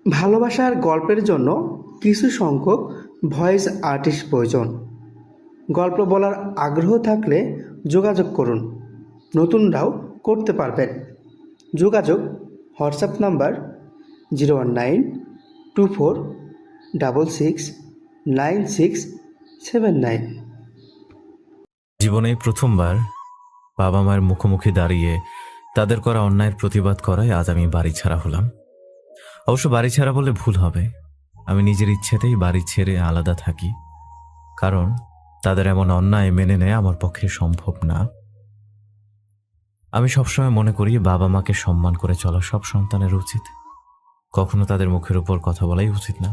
ভালোবাসার গল্পের জন্য কিছু সংখ্যক ভয়েস আর্টিস্ট প্রয়োজন। গল্প বলার আগ্রহ থাকলে যোগাযোগ করুন, নতুনরাও করতে পারবেন। যোগাযোগ হোয়াটসঅ্যাপ নাম্বার 01924669679। জীবনে প্রথমবার বাবা মায়ের মুখোমুখি দাঁড়িয়ে তাদের করা অন্যায়ের প্রতিবাদ করায় আজ আমি বাড়ি ছাড়া হলাম। অবশ্য বাড়ি ছাড়া বললে ভুল হবে, আমি নিজের ইচ্ছেতেই বাড়ি ছেড়ে আলাদা থাকি, কারণ তাদের এমন অন্যায় মেনে নেওয়া আমার পক্ষে সম্ভব না। আমি সবসময় মনে করি বাবা মাকে সম্মান করে চলা সব সন্তানের উচিত, কখনো তাদের মুখের উপর কথা বলাই উচিত না।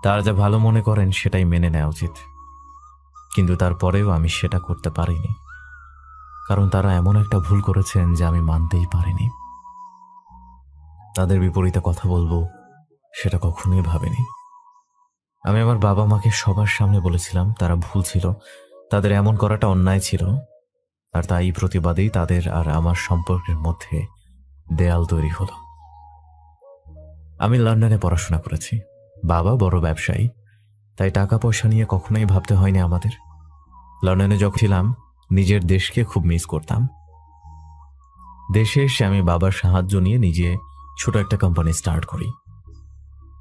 তারা যা ভালো মনে করেন সেটাই মেনে নেওয়া উচিত, কিন্তু তারপরেও আমি সেটা করতে পারিনি, কারণ তারা এমন একটা ভুল করেছেন যে আমি মানতেই পারিনি। তাদের বিপরীতে কথা বলবো সেটা কখনোই ভাবিনি। আমি আমার বাবা মাকে সবার সামনে বলেছিলাম তারা ভুল ছিল, তাদের এমন করাটা অন্যায় ছিল, আর তাই প্রতিবাদেই তাদের আর আমার সম্পর্কের মধ্যে দেয়াল তৈরি হলো। আমি লন্ডনে পড়াশোনা করেছি, বাবা বড় ব্যবসায়ী, তাই টাকা পয়সা নিয়ে কখনোই ভাবতে হয়নি আমাদের। লন্ডনে যখন ছিলাম নিজের দেশকে খুব মিস করতাম। দেশে এসে আমি বাবার সাহায্য নিয়ে নিজে ছোট একটা কোম্পানি স্টার্ট করি।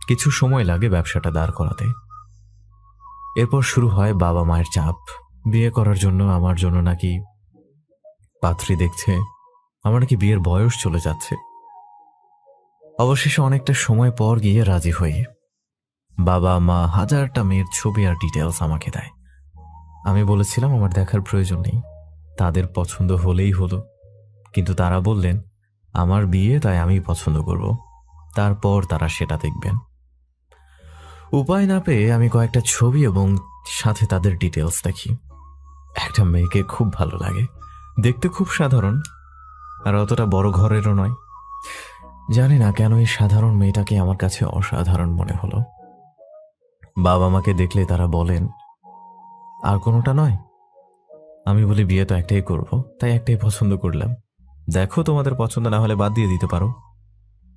কিছু সময় লাগে ব্যবসাটা দাঁড় করাতে। এরপর শুরু হয় বাবা মায়ের চাপ, বিয়ে করার জন্য, আমার জন্য নাকি পাত্রী দেখছে, আমার নাকি বিয়ের বয়স চলে যাচ্ছে। অবশেষে অনেকটা সময় পর গিয়ে রাজি হই। বাবা মা হাজারটা মেয়ের ছবি আর ডিটেলস আমাকে দেয়। আমি বলেছিলাম আমার দেখার প্রয়োজন নেই, তাদের পছন্দ হলেই হলো, কিন্তু তারা বললেন আমার বিয়ে, তাই আমি পছন্দ করব, তারপর তারা সেটা দেখবেন। উপায় না পেয়ে আমি কয়েকটা ছবি এবং সাথে তাদের ডিটেলস দেখি। একটা মেয়েকে খুব ভালো লাগে, দেখতে খুব সাধারণ, আর অতটা বড় ঘরেরও নয়। জানি না কেন এই সাধারণ মেয়েটাকে আমার কাছে অসাধারণ মনে হলো। বাবা মাকে দেখলে তারা বলেন আর কোনোটা নয়। আমি বলি বিয়ে তো একটাই করব, তাই একটাই পছন্দ করলাম, দেখো তোমাদের পছন্দ না হলে বাদ দিয়ে দিতে পারো।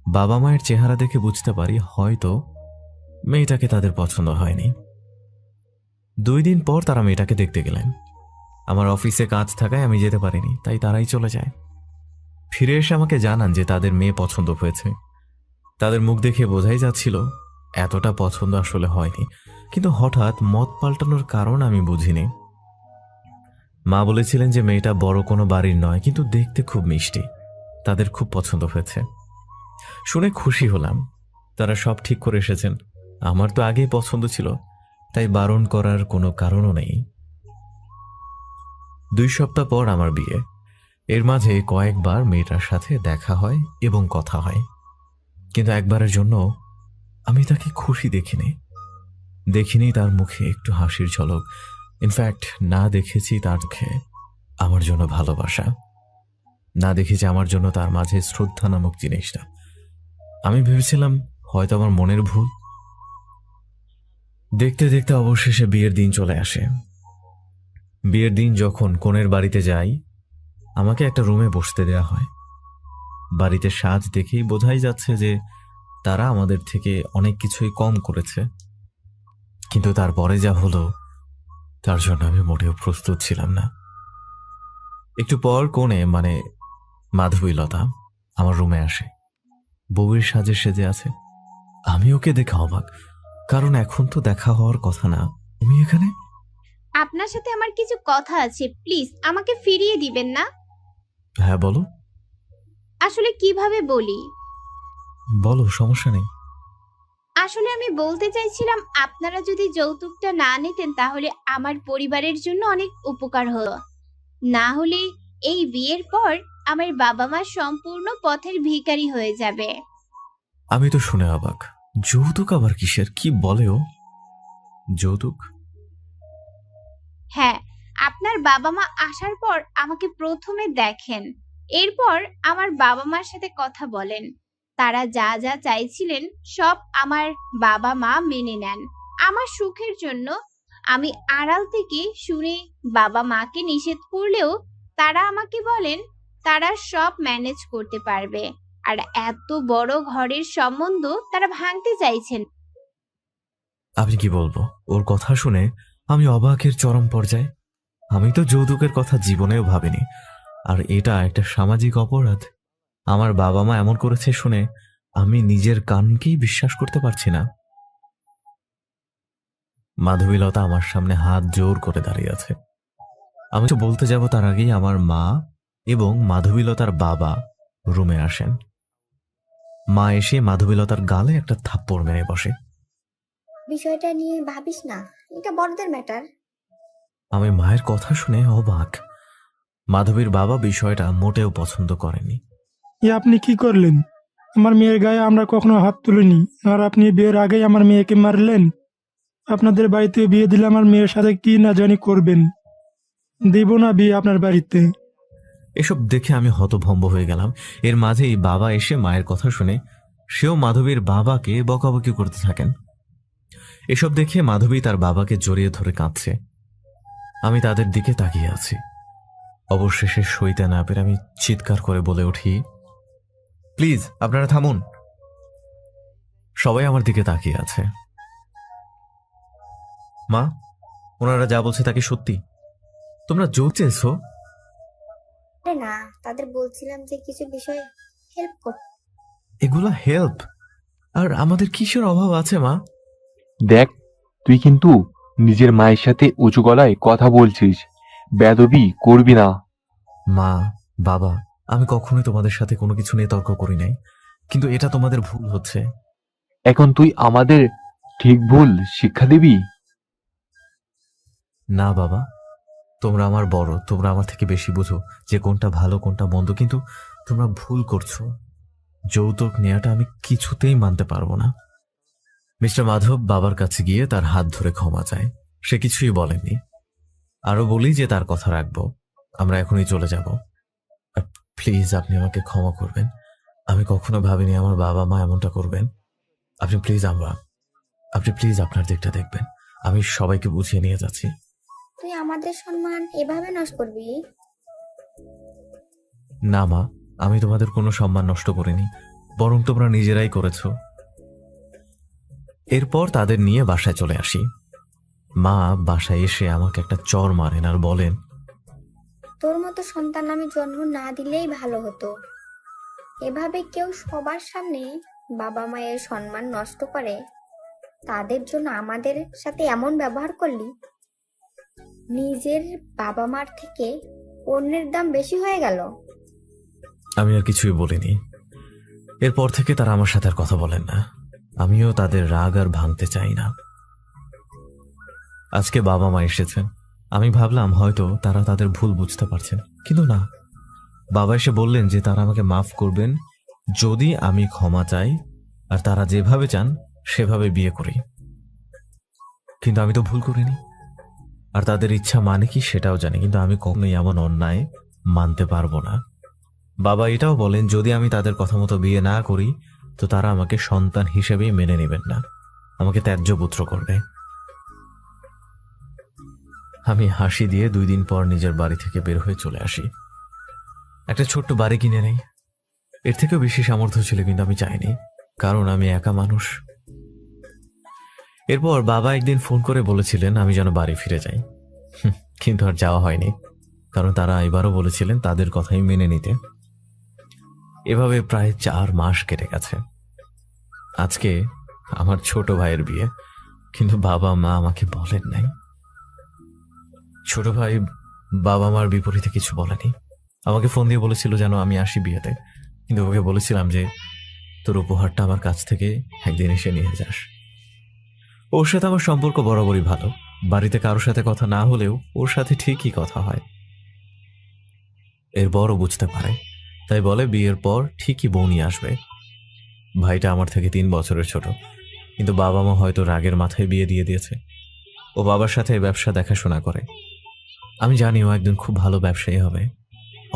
বাবা মায়ের চেহারা দেখে বুঝতে পারি হয়তো মেয়েটাকে তাদের পছন্দ হয়নি। 2 দিন পর তারা মেয়েটাকে দেখতে গেলেন। আমার অফিসে কাজ থাকায় আমি যেতে পারিনি, তাই তারাই চলে যায়। ফিরে এসে আমাকে জানান যে তাদের মেয়ে পছন্দ হয়েছে। তাদের মুখ দেখে বোঝাই যাচ্ছিল এতটা পছন্দ আসলে হয়নি, কিন্তু হঠাৎ মত পাল্টানোর কারণ আমি বুঝিনি। মা বলেছিলেন যে মেয়েটা বড় কোনো বাড়ির নয়, কিন্তু দেখতে খুব মিষ্টি, তাদের খুব পছন্দ হয়েছে। শুনে খুশি হলাম, তারা সব ঠিক করে এসেছেন। আমার তো আগেই পছন্দ ছিল, তাই বারণ করার কোনো কারণও নেই। 2 সপ্তাহ পর আমার বিয়ে। এর মাঝে কয়েকবার মেয়েটার সাথে দেখা হয় এবং কথা হয়, কিন্তু একবারের জন্য আমি তাকে খুশি দেখিনি তার মুখে একটু হাসির ঝলক। ইনফ্যাক্ট না দেখেছি তার মুখে আমার জন্য ভালোবাসা, না দেখেছি আমার জন্য তার মাঝে শ্রদ্ধা নামক জিনিসটা। আমি ভেবেছিলাম হয়তো আমার মনের ভুল। দেখতে দেখতে অবশেষে বিয়ের দিন চলে আসে। বিয়ের দিন যখন কনের বাড়িতে যাই, আমাকে একটা রুমে বসতে দেয়া হয়। বাড়িতে সাজ দেখেই বোঝাই যাচ্ছে যে তারা আমাদের থেকে অনেক কিছুই কম করেছে, কিন্তু তারপরে যা হলো তার জন্য আমি মোটেও প্রস্তুত ছিলাম না। একটু পর কনে মানে মাধবীলতা আমার রুমে আসে, বউয়ের সাজে সেজে আছে। আমি ওকে দেখে অবাক, কারণ এখন তো দেখা হওয়ার কথা না। তুমি এখানে? আপনার সাথে আমার কিছু কথা আছে, প্লিজ আমাকে ফিরিয়ে দিবেন না। হ্যাঁ বলো। আসলে কিভাবে বলি, বলো, সমস্যা নেই। আসলে আমি বলতে চাইছিলাম আপনারা যদি যৌতুকটা না নিতেন তাহলে আমার পরিবারের জন্য অনেক উপকার হলো। না হলে এই বিয়ের পর আমার বাবা মা সম্পূর্ণ পথের ভিখারি হয়ে যাবে। আমি তো শুনে অবাক, যৌতুক আবার কিসের? কি বলে ও? যৌতুক? হ্যাঁ, আপনার বাবা মা আসার পর আমাকে প্রথমে দেখেন, এরপর আমার বাবা মার সাথে কথা বলেন। তারা যা যা চাইছিলেন সব আমার বাবা মা মেনে নেন আমার সুখের জন্য। আমি আড়াল থেকে শুনে বাবা মাকে নিষেধ করলেও তারা আমাকে বলেন তারা সব ম্যানেজ করতে পারবে। আর এত বড় ঘরের সম্বন্ধ তারা ভাঙতে চাইছেন। আমি কি বলবো, ওর কথা শুনে আমি অবাকের চরম পর্যায়ে। আমি তো যৌতুকের কথা জীবনেও ভাবিনি, আর এটা একটা সামাজিক অপরাধ। আমার বাবা মা এমন করেছে শুনে আমি নিজের কানকেই বিশ্বাস করতে পারছি না। মাধবীলতা আমার সামনে হাত জোর করে দাঁড়িয়ে আছে। আমি তো বলতে যাব তার আগেই আমার মা এবং মাধবীলতার বাবা রুমে আসেন। মা এসে মাধবীলতার গালে একটা থাপ্পড় মেরে বসে। বিষয়টা নিয়ে ভাবিস না, এটা বড়দের ম্যাটার। আমি মায়ের কথা শুনে অবাক। মাধবীর বাবা বিষয়টা মোটেও পছন্দ করেনি। এ আপনি কি করলেন? আমার মেয়ের গায়ে আমরা কখনো হাত তুলিনি, আর আপনি বিয়ের আগেই আমার মেয়েকে মারলেন। আপনাদের বাড়িতে বিয়ে দিলে আমার মেয়ের সাথে কি না জানি করবেন। দেব না বিয়ে আপনার বাড়িতে। এসব দেখে আমি হতভম্ব হয়ে গেলাম। এর মাঝেই বাবা এসে মায়ের কথা শুনে সেও মাধবীর বাবাকে বকাবকি করতে থাকেন। এসব দেখে মাধবী তার বাবাকে জড়িয়ে ধরে কাঁদছে। আমি তাদের দিকে তাকিয়ে আছি। অবশেষে সইতে না পেরে আমি চিৎকার করে বলে উঠি, প্লিজ আপনারা থামুন। সবাই আমার দিকে তাকিয়ে আছে। মা, ওনারা যা বলছে তাকে সত্যি? তোমরা জোর চেয়েছো? আরে না, তাদের বলছিলাম যে কিছু বিষয়ে হেল্প কর। এগুলা হেল্প? আর আমাদের কিসের অভাব আছে মা? দেখ, তুই কিন্তু নিজের মায়ের সাথে উঁচু গলায় কথা বলছিস। বেয়াদবি করবি না। মা, বাবা, আমি কখনোই তোমাদের সাথে কোনো কিছু নিয়ে তর্ক করি নাই, কিন্তু এটা তোমাদের ভুল হচ্ছে। এখন তুই আমাদের ঠিক ভুল শিক্ষা দিবি? না বাবা, তোমরা আমার বড়, তোমরা আমার থেকে বেশি বুঝো যে কোনটা ভালো কোনটা মন্দ, কিন্তু তোমরা ভুল করছো। যৌতুক নেওয়াটা আমি কিছুতেই মানতে পারবো না। মিস্টার মাধব বাবার কাছে গিয়ে তার হাত ধরে ক্ষমা চায়। সে কিছুই বলেনি। আরো বলি যে তার কথা রাখবো, আমরা এখনই চলে যাব। প্লিজ আপনি আমাকে ক্ষমা করবেন। আমি কখনো ভাবিনি আমার বাবা মা এমনটা করবেন। আপনি প্লিজ আপনার দিকটা দেখবেন। আমি সবাইকে বুঝিয়ে নিয়ে যাচ্ছি। তুই আমাদের সম্মান এভাবে নষ্ট করবি? না মা, আমি তোমাদের কোনো সম্মান নষ্ট করিনি, বরং তোমরা নিজেরাই করেছো। এরপর তাদের নিয়ে বাসায় চলে আসি। মা বাসায় এসে আমাকে একটা চর মারেন আর বলেন, তোর মতো সন্তান আমি জন্ম না দিলেই ভালো হতো। এভাবে কেউ সবার সামনে বাবা মায়ের সম্মান নষ্ট করে, তাদের জন্য আমাদের সাথে এমন ব্যবহার করলি। নিজের বাবা মার থেকে অন্যের দাম বেশি হয়ে গেল। আমি আর কিছুই বলিনি। এরপর থেকে তারা আমার সাথে আর কথা বলেন না। আমিও তাদের রাগ আর ভাঙতে চাই না। আজকে বাবা মা এসেছেন। আমি ভাবলাম হয়তো তারা তাদের ভুল বুঝতে পারছেন, কিন্তু না। বাবা এসে বললেন যে তারা আমাকে মাফ করবেন যদি আমি ক্ষমা চাই, আর তারা যেভাবে চান সেভাবে বিয়ে করি। কিন্তু আমি তো ভুল করিনি, আর তাদের ইচ্ছা মানে কি সেটাও জানি, কিন্তু আমি কখনোই এমন অন্যায় মানতে পারবো না। বাবা এটাও বলেন যদি আমি তাদের কথা মতো বিয়ে না করি তো তারা আমাকে সন্তান হিসেবেই মেনে নেবেন না, আমাকে ত্যায্য পুত্র করবে। আমি হাসি দিয়ে 2 দিন পর নিজের বাড়ি থেকে বের হয়ে চলে আসি। একটা ছোট্ট বাড়ি কিনে নেই। এর থেকেও বেশি সামর্থ্য ছিল, কিন্তু আমি চাইনি, কারণ আমি একা মানুষ। এরপর বাবা একদিন ফোন করে বলেছিলেন আমি যেন বাড়ি ফিরে যাই, কিন্তু আর যাওয়া হয়নি, কারণ তারা এবারও বলেছিলেন তাদের কথাই মেনে নিতে। এভাবে প্রায় 4 মাস কেটে গেছে। আজকে আমার ছোট ভাইয়ের বিয়ে, কিন্তু বাবা মা আমাকে বলেন নাই। ছোট ভাই বাবা মার বিপরীতে কিছু বলেনি। আমাকে ফোন দিয়ে বলেছিল যেন আমি আসি বিয়েতে, কিন্তু ওকে বলেছিলাম যে তোর উপহারটা আমার কাছ থেকে একদিন এসে নিয়ে যাস। ওর সাথে আমার সম্পর্ক বরাবরই ভালো। বাড়িতে কারোর সাথে কথা না হলেও ওর সাথে ঠিকই কথা হয়। এরপরও বুঝতে পারে, তাই বলে বিয়ের পর ঠিকই বউ নিয়ে আসবে। ভাইটা আমার থেকে 3 বছরের ছোট, কিন্তু বাবা মা হয়তো রাগের মাথায় বিয়ে দিয়ে দিয়েছে। ও বাবার সাথে ব্যবসা দেখাশোনা করে। আমি জানি ও একদিন খুব ভালো ব্যবসায়ী হবে,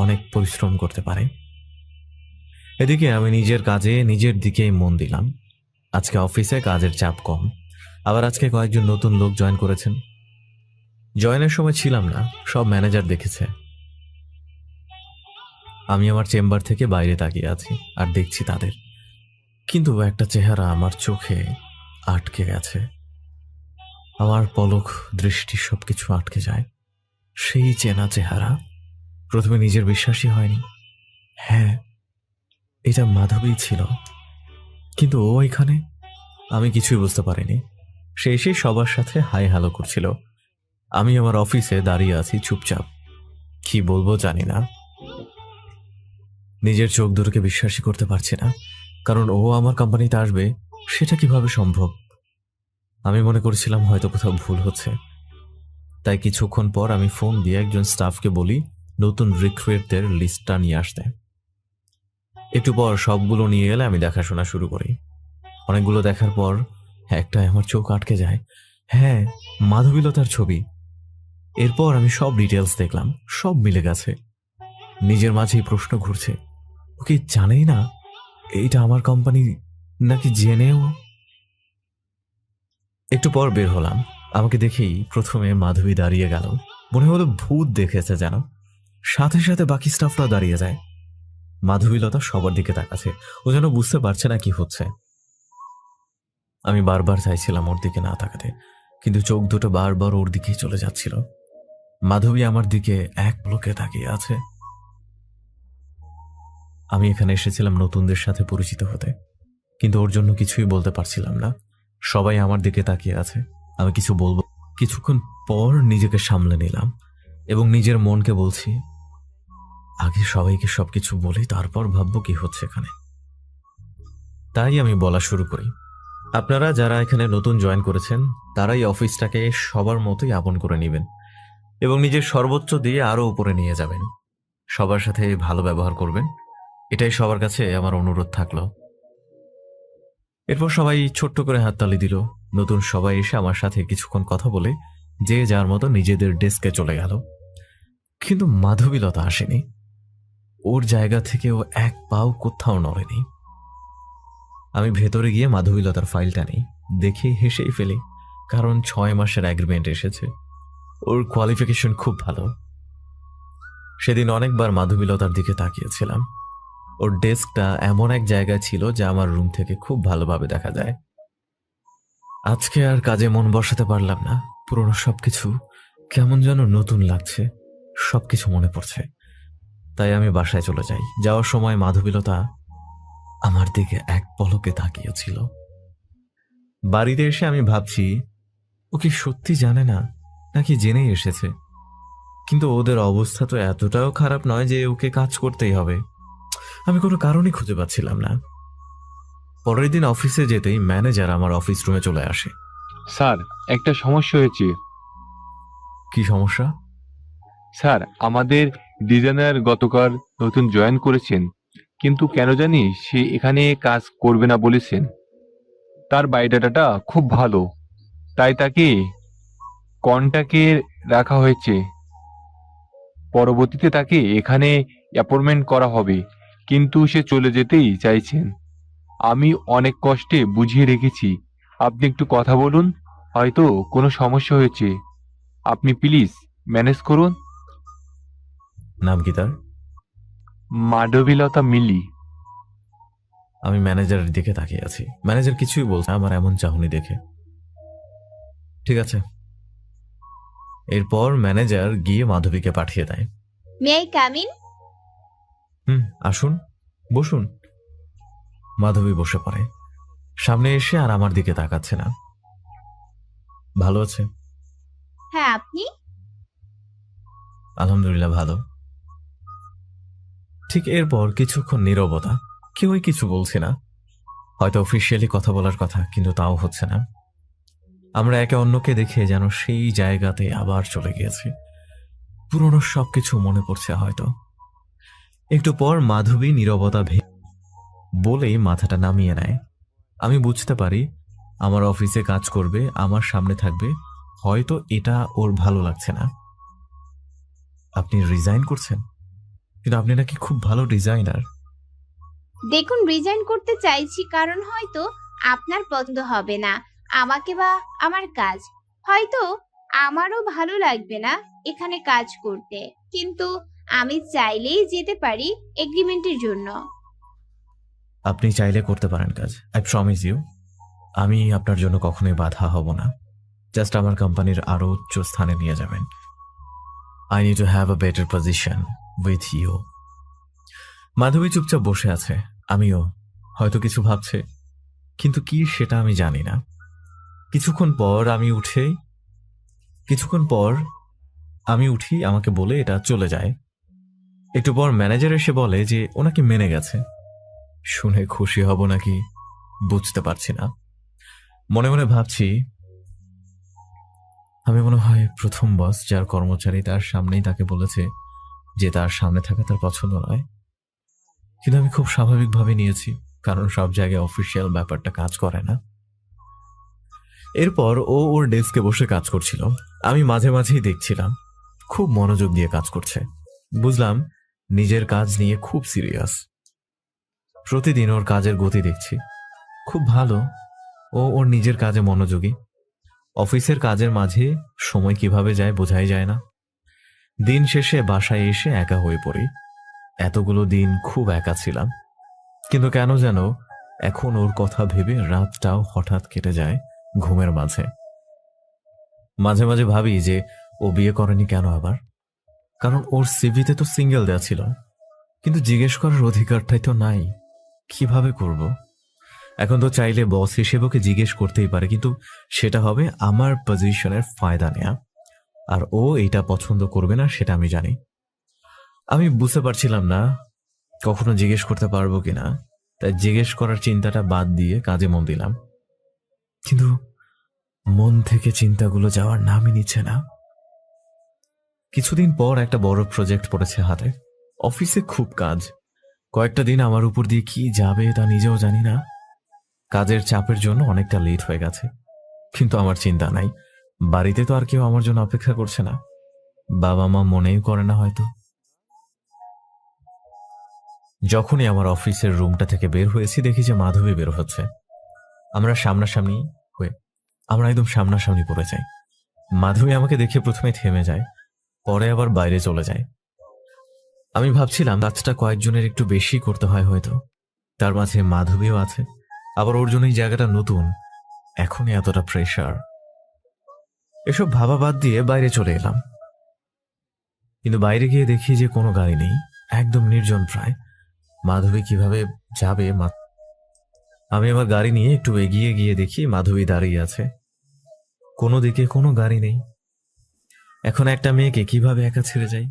অনেক পরিশ্রম করতে পারে। এদিকে আমি নিজের কাজে নিজের দিকেই মন দিলাম। আজকে অফিসে কাজের চাপ কম, আবার আজকে কয়েকজন নতুন লোক জয়েন করেছেন। জয়েনের সময় ছিলাম না, সব ম্যানেজার দেখেছে। আমি আমার চেম্বার থেকে বাইরে তাকিয়ে আছি আর দেখছি তাদের, কিন্তু একটা চেহারা আমার চোখে আটকে গেছে। আমার পলক, দৃষ্টি সবকিছু আটকে যায়। সেই চেনা চেহারা। প্রথমে নিজের বিশ্বাসই হয়নি। হ্যাঁ, এটা মাধবী ছিল, কিন্তু ও এখানে। আমি কিছুই বুঝতে পারিনি। সে এসে সবার সাথে হাই হ্যালো করছিল। আমি আমার অফিসে দাঁড়িয়ে আছি চুপচাপ। কি বলবো জানি না। নিজের চোখ দুটোকে বিশ্বাসই করতে পারছি না, কারণ ও আমার কোম্পানিতে আসবে সেটা কিভাবে সম্ভব। আমি মনে করেছিলাম হয়তো কোথাও ভুল হচ্ছে, তাই কিছুক্ষণ পর আমি ফোন দিয়ে একজন স্টাফকে বলি নতুন রিক্রুটদের লিস্টটা নিয়ে আসতে। একটু পর সবগুলো নিয়ে এলে আমি দেখাশোনা শুরু করি। অনেকগুলো দেখার পর একটা আমার চোখ আটকে যায়। হ্যাঁ, মাধবীলতার ছবি। এরপর আমি সব ডিটেলস দেখলাম, সব মিলে গেছে। নিজের মাঝেই প্রশ্ন ঘুরছে, ওকে জানেই না এইটা আমার কোম্পানি, নাকি জেনেও। একটু পর বের হলাম। আমাকে দেখেই প্রথমে মাধবী দাঁড়িয়ে গেল। মনে হলো ভূত দেখেছে যেন। সাথে সাথে বাকি স্টাফরা দাঁড়িয়ে যায়। মাধবীলতা সবার দিকে তাকাচ্ছে। ও যেন বুঝতে পারছে না কি হচ্ছে। আমি বারবার চাইছিলাম ওর দিকে না তাকাতে, কিন্তু চোখ দুটো বারবার ওর দিকেই চলে যাচ্ছিল। মাধবী আমার দিকে এক লোকে তাকিয়ে আছে। আমি এখানে এসেছিলাম নতুনদের সাথে পরিচিত হতে, কিন্তু ওর জন্য কিছুই বলতে পারছিলাম না। সবাই আমার দিকে তাকিয়ে আছে। আমি কিছু বলবো। কিছুক্ষণ পর নিজেকে সামলে নিলাম এবং নিজের মনকে বলছি, আগে সবাইকে সবকিছু বলি, তারপর ভাববো কি হচ্ছে এখানে। তাই আমি বলা শুরু করি, আপনারা যারা এখানে নতুন জয়েন করেছেন তারাই অফিসটাকে সবার মতোই আপন করে নেবেন এবং নিজের সর্বোচ্চ দিয়ে আরো উপরে নিয়ে যাবেন। সবার সাথে ভালো ব্যবহার করবেন, এটাই সবার কাছে আমার অনুরোধ থাকলো। এরপর সবাই ছোট্ট করে হাততালি দিল। নতুন সবাই এসে আমার সাথে কিছুক্ষণ কথা বলে যে যার মতো নিজেদের ডেস্কে চলে গেল। কিন্তু মাধবীলতা আসেনি। ওর জায়গা থেকে ও এক পাও কোথাও নড়েনি। আমি ভেতরে গিয়ে মাধবীলতার ফাইলটা নিই। দেখে হেসেই ফেলি, কারণ 6 মাসের অ্যাগ্রিমেন্ট এসেছে। ওর কোয়ালিফিকেশন খুব ভালো। সেদিন অনেকবার মাধবীলতার দিকে তাকিয়েছিলাম। ওর ডেস্কটা এমন এক জায়গায় ছিল যা আমার রুম থেকে খুব ভালোভাবে দেখা যায়। আজকে আর কাজে মন বসাতে পারলাম না। পুরনো সবকিছু কেমন যেন নতুন লাগছে, সবকিছু মনে পড়ছে। তাই আমি বাসায় চলে যাই। যাওয়ার সময় মাধবীলতা আমার দিকে এক পলকে তাকিয়েছিল। বাড়িতে এসে আমি ভাবছি, ও কি সত্যি জানে না নাকি জেনেই এসেছে। কিন্তু ওদের অবস্থা তো এতটাও খারাপ নয় যে ওকে কাজ করতেই হবে। আমি কোনো কারণই খুঁজে পাচ্ছিলাম না। পরের দিন অফিসে যেতেই ম্যানেজার আমার অফিস রুমে চলে আসে। স্যার, একটা সমস্যা হয়েছে। কি সমস্যা? স্যার, আমাদের ডিজাইনার গতকাল নতুন জয়েন করেছেন, কিন্তু কেন জানি সে এখানে কাজ করবে না বলেছেন। তার বায়োডাটাটা খুব ভালো, তাই তাকে কন্টাক্টে রাখা হয়েছে। পরবর্তীতে তাকে এখানে অ্যাপয়েন্টমেন্ট করা হবে, কিন্তু সে চলে যেতেই চাইছেন। আমি অনেক কষ্টে বুঝিয়ে রেখেছি। আপনি একটু কথা বলুন, হয়তো কোনো সমস্যা হয়েছে। আপনি প্লিজ ম্যানেজ করুন। নাম কি তার? মাধবীলতা মিলি। আমি ম্যানেজারের দিকে তাকিয়ে আছি। ম্যানেজার কিছুই বলছে না আমার এমন চাহনি দেখে। ঠিক আছে। এরপর ম্যানেজার গিয়ে মাধবীকে পাঠিয়ে দেয়। May I come in? আসুন, বসুন। মাধবী বসে পড়ে। সামনে এসে আর আমার দিকে তাকাচ্ছে না। ভালো আছে? হ্যাঁ, আপনি? আলহামদুলিল্লাহ ভালো। ঠিক এরপর কিছুক্ষণ নীরবতা। কেউই কিছু বলছে না। হয়তো অফিসিয়ালি কথা বলার কথা, কিন্তু তাও হচ্ছে না। আমরা একে অন্যকে দেখে যেন সেই জায়গাতে আবার চলে গিয়েছি। পুরনো সবকিছু মনে পড়ছে হয়তো। একটু পর মাধবী নীরবতা বলেই মাথাটা নামিয়ে নেয়। আমি বুঝতে পারি আমার অফিসে কাজ করবে, আমার সামনে থাকবে। হয়তো এটা ওর ভালো লাগছে না। আপনি রিজাইন করছেন? কিন্তু আপনি নাকি খুব ভালো ডিজাইনার। দেখুন, রিজাইন করতে চাইছি কারণ হয়তো আপনার পছন্দ হবে না আমাকে বা আমার কাজ। হয়তো আমারও ভালো লাগবে না এখানে কাজ করতে, কিন্তু আমি চাইলেই যেতে পারি এগ্রিমেন্টের জন্য। আপনি চাইলে করতে পারেন কাজ, আই প্রমিস ইউ। আমি আপনার জন্য কখনোই বাধা হব না। জাস্ট আমার কোম্পানির আরো উচ্চ স্থানে নিয়ে যাবেন। I need to have a better position with you. Madhavi চুপচাপ বসে আছে, আমিও। হয়তো কিছু ভাবছে, কিন্তু কি সেটা আমি জানি না। কিছুক্ষণ পর আমি উঠি, আমাকে বলে এটা চলে যায়। একটু পর ম্যানেজার এসে বলে যে ওনাকে মেনে গেছে। শুনে খুশি হব নাকি বুঝতে পারছি না। মনে মনে ভাবছি, আমি মনে হয় প্রথম বস যার কর্মচারী তার সামনেই তাকে বলেছে যে তার সামনে থাকা তার পছন্দ নয়। কিন্তু আমি খুব স্বাভাবিকভাবে নিয়েছি, কারণ সব জায়গায় অফিসিয়াল ব্যাপারটা কাজ করে না। এরপর ও ওর ডেস্কে বসে কাজ করছিল, আমি মাঝে মাঝেই দেখছিলাম। খুব মনোযোগ দিয়ে কাজ করছে। বুঝলাম নিজের কাজ নিয়ে খুব সিরিয়াস। প্রতিদিন ওর কাজের গতি দেখছি, খুব ভালো। ও ওর নিজের কাজে মনোযোগী। অফিসের কাজের মাঝে সময় কিভাবে যায় বোঝাই যায় না। দিন শেষে বাসায় এসে একা হয়ে পড়ি। এতগুলো দিন খুব একা ছিলাম, কিন্তু কেন যেন এখন ওর কথা ভেবে রাতটাও হঠাৎ কেটে যায় ঘুমের মাঝে। মাঝে মাঝে ভাবি যে ও বিয়ে করেনি কেন আবার, কারণ ওর সিভিতে তো সিঙ্গেল দেয়া ছিল। কিন্তু জিজ্ঞেস করার অধিকারটাই তো নাই, কিভাবে করব? এখন তো চাইলে বস হিসেবে ওকে জিজ্ঞেস করতেই পারে, কিন্তু সেটা হবে আমার পজিশনের ফায়দা নেয়া, আর ও এইটা পছন্দ করবে না সেটা আমি জানি। আমি বুঝতে পারছিলাম না কখনো জিজ্ঞেস করতে পারবো কিনা, তাই জিজ্ঞেস করার চিন্তাটা বাদ দিয়ে কাজে মন দিলাম। কিন্তু মন থেকে চিন্তাগুলো যাওয়ার নামই নিচ্ছে না। কিছুদিন পর একটা বড় প্রজেক্ট পড়েছে হাতে। অফিসে খুব কাজ। কয়েকটা দিন আমার উপর দিয়ে কি যাবে তা নিজেও জানি না। কাজের চাপের জন্য অনেকটা লেট হয়ে গেছে, কিন্তু আমার চিন্তা নাই। বাড়িতে তো আর কেউ আমার জন্য অপেক্ষা করছে না। বাবা মা মনেই করে না হয়তো। যখনই আমার অফিসের রুমটা থেকে বের হয়েছি, দেখি যে মাধবী বের হচ্ছে। আমরা একদম সামনাসামনি পড়ে যাই। মাধবী আমাকে দেখে প্রথমে থেমে যায়, পরে আবার বাইরে চলে যায়। আমি ভাবছিলাম কাজটা কয়েকজনের একটু বেশি করতে হয় হয়তো, তার মাঝে মাধবীও আছে। আবার ওর জন্য এই জায়গাটা নতুন, এখনই এতটা প্রেশার। এসব ভাবা বাদ দিয়ে বাইরে চলে এলাম। কিন্তু বাইরে গিয়ে দেখি যে কোনো গাড়ি নেই, একদম নির্জন প্রায়। মাধবী কিভাবে যাবে? আমি আমার গাড়ি নিয়ে একটু এগিয়ে গিয়ে দেখি মাধবী দাঁড়িয়ে আছে। কোনো দিকে কোনো গাড়ি নেই। এখন একটা মেয়েকে কিভাবে একা ছেড়ে যাই?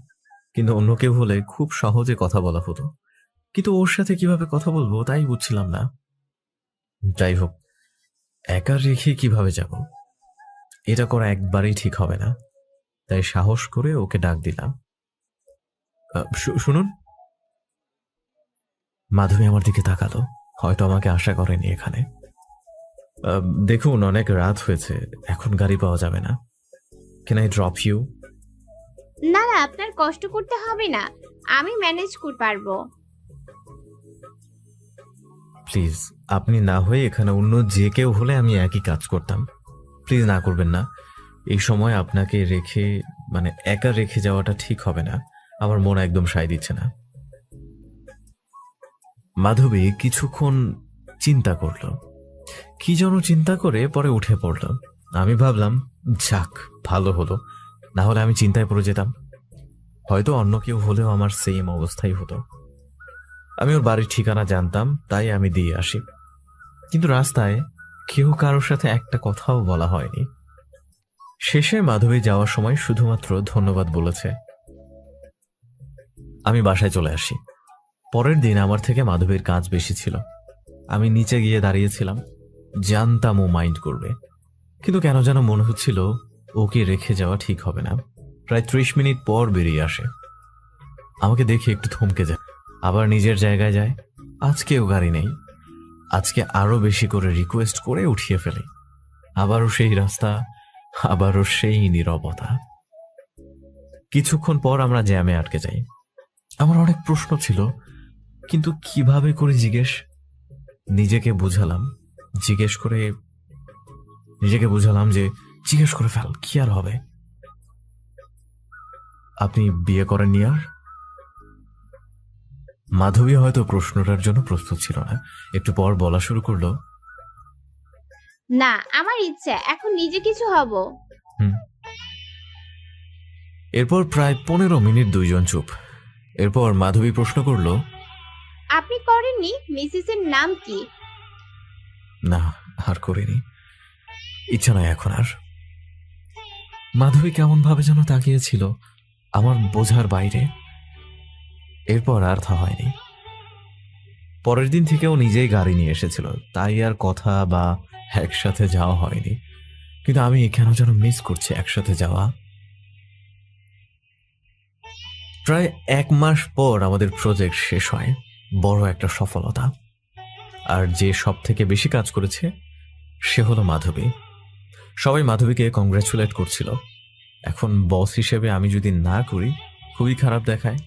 কিন্তু অন্য কেউ হলে খুব সহজে কথা বলা হতো, কিন্তু ওর সাথে কিভাবে কথা বলবো তাই বুঝছিলাম না। যাই হোক, একা রেখে কিভাবে যাব? এটা করা একবারেই ঠিক হবে না, তাই সাহস করে ওকে ডাক দিলাম। শুনুন। মাধবী আমার দিকে তাকালো, হয়তো আমাকে আশা করেনি এখানে। দেখুন, অনেক রাত হয়েছে, এখন গাড়ি পাওয়া যাবে না। Can I drop you? না না, আপনার কষ্ট করতে হবে না, আমি ম্যানেজ করতে পারবো। প্লিজ, আপনি না হয়ে এখানে অন্য যে কেউ হলে আমি একই কাজ করতাম। প্লিজ না করবেন না। এই সময় আপনাকে একা রেখে যাওয়াটা ঠিক হবে না। আমার মন একদম সায় দিচ্ছে না। মাধবী কিছুক্ষণ চিন্তা করলো, কি যেন চিন্তা করে পরে উঠে পড়ল। আমি ভাবলাম, যাক ভালো হলো, না হলে আমি চিন্তায় পড়ে যেতাম। হয়তো অন্য কেউ হলেও আমার সেম অবস্থাই হতো। আমি ওর বাড়ির ঠিকানা জানতাম, তাই আমি দিয়ে আসি। কিন্তু রাস্তায় কেউ কারোর সাথে একটা কথাও বলা হয়নি। শেষে মাধবী যাওয়ার সময় শুধুমাত্র ধন্যবাদ বলেছে। আমি বাসায় চলে আসি। পরের দিন আমার থেকে মাধবীর কাজ বেশি ছিল। আমি নিচে গিয়ে দাঁড়িয়েছিলাম, জানতাম ও মাইন্ড করবে, কিন্তু কেন যেন মনে হচ্ছিল ওকে রেখে যাওয়া ঠিক হবে না। প্রায় 30 মিনিট পর বেরিয়ে আসে। আমাকে দেখে একটু থমকে যায়, আবার নিজের জায়গায় যায়। আজকেও গাড়ি নেই। আজকে আরো বেশি করে রিকোয়েস্ট করে উঠিয়ে ফেলে। আবারও সেই রাস্তা, আবারও সেই নীরবতা। কিছুক্ষণ পর আমরা জ্যামে আটকে যাই। আমার অনেক প্রশ্ন ছিল, কিন্তু কিভাবে করে নিজেকে বুঝালাম যে জিজ্ঞেস করে ফেল, কি আর হবে? আপনি বিয়ে করেননি আর? মাধবী হয়তো প্রশ্নটার জন্য প্রস্তুত ছিল না, একটু পর বলা শুরু করলো। না, আমার ইচ্ছা এখন নিজে কিছু হব। হুম। এরপর প্রায় 15 মিনিট দুইজন চুপ। এরপর মাধবী প্রশ্ন করলো, আপনি করেননি? মিসেসের নাম কি? না, আর করিনি, ইচ্ছা নয় এখন আর। মাধবী কেমন ভাবে যেন তাকিয়েছিল, আমার বোঝার বাইরে। এরপর আর থা হয়নি। পরের দিন থেকেও নিজেই গাড়ি নিয়ে এসেছিল, তাই আর কথা বা একসাথে যাওয়া হয়নি। কিন্তু আমি কেন যেন মিস করছি একসাথে যাওয়া। প্রায় 1 মাস পর আমাদের প্রজেক্ট শেষ হয়, বড় একটা সফলতা। আর যে সব থেকে বেশি কাজ করেছে সে হলো মাধবী। সবাই মাধবীকে কংগ্রাচুলেট করছিল। এখন বস হিসেবে আমি যদি না করি খুবই খারাপ দেখায়।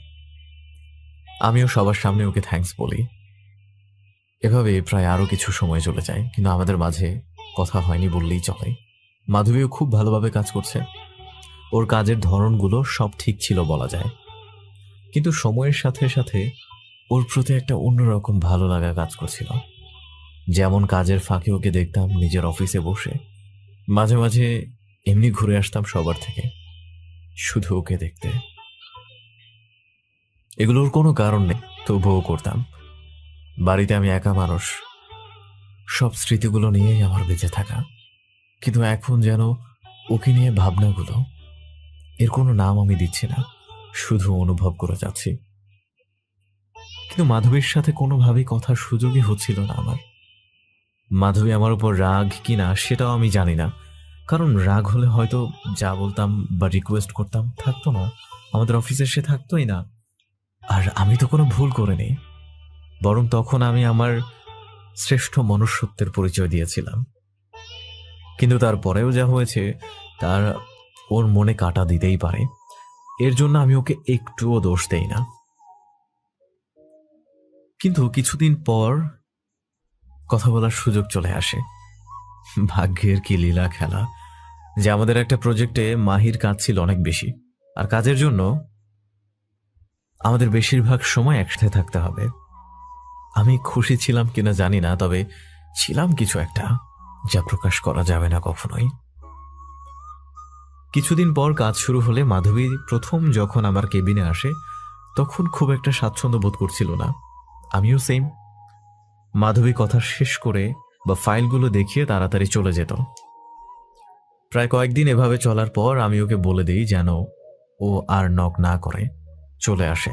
আমিও সবার সামনে ওকে থ্যাঙ্কস বলি। এভাবে প্রায় আরো কিছু সময় চলে যায়, কিন্তু আমাদের মাঝে কথা হয়নি বললেই চলে। মাধবীও খুব ভালোভাবে কাজ করছে, ওর কাজের ধরনগুলো সব ঠিক ছিল বলা যায়। কিন্তু সময়ের সাথে সাথে ওর প্রতি একটা অন্যরকম ভালো লাগা কাজ করছিল। যেমন কাজের ফাঁকে ওকে দেখতাম নিজের অফিসে বসে, মাঝে মাঝে এমনি ঘুরে আসতাম সবার থেকে শুধু ওকে দেখতে। এগুলোর কোনো কারণ নেই, তবুও করতাম। বাড়িতে আমি একা মানুষ, সব স্মৃতিগুলো নিয়েই আমার বেঁচে থাকা। কিন্তু এখন যেন ওকে নিয়ে ভাবনাগুলো, এর কোনো নাম আমি দিচ্ছি না, শুধু অনুভব করে যাচ্ছি। কিন্তু মাধবীর সাথে কোনোভাবেই কথার সুযোগই হচ্ছিল না আমার। মাধবী আমার উপর রাগ কিনা সেটাও আমি জানি না, কারণ রাগ হলে হয়তো যা বলতাম বা রিকোয়েস্ট করতাম থাকতো না, আমাদের অফিসে সে থাকতোই না। আর আমি তো কোনো ভুল করিনি, বরং তখন আমি আমার শ্রেষ্ঠ মনুষ্যত্বের পরিচয় দিয়েছিলাম। কিন্তু তারপরেও যা হয়েছে তার ওর মনে কাটা দিতেই পারে, এর জন্য আমি ওকে একটুও দোষ দেই না। কিন্তু কিছুদিন পর কথা বলার সুযোগ চলে আসে। ভাগ্যের কি লীলা খেলা যে আমাদের একটা প্রজেক্টে মাহির কাজ ছিল অনেক বেশি, আর কাজের জন্য আমাদের বেশিরভাগ সময় একসাথে থাকতে হবে। আমি খুশি ছিলাম কিনা জানি না, তবে ছিলাম কিছু একটা যা প্রকাশ করা যাবে না কখনোই। কিছুদিন পর কাজ শুরু হলে মাধবী প্রথম যখন আমার কেবিনে আসে তখন খুব একটা স্বাচ্ছন্দ্য বোধ করছিল না, আমিও সেম। মাধবী কথা শেষ করে বা ফাইলগুলো দেখিয়ে তাড়াতাড়ি চলে যেত। প্রায় কয়েকদিন এভাবে চলার পর আমি ওকে বলে দিই যেন ও আর নক না করে, চলে আসে।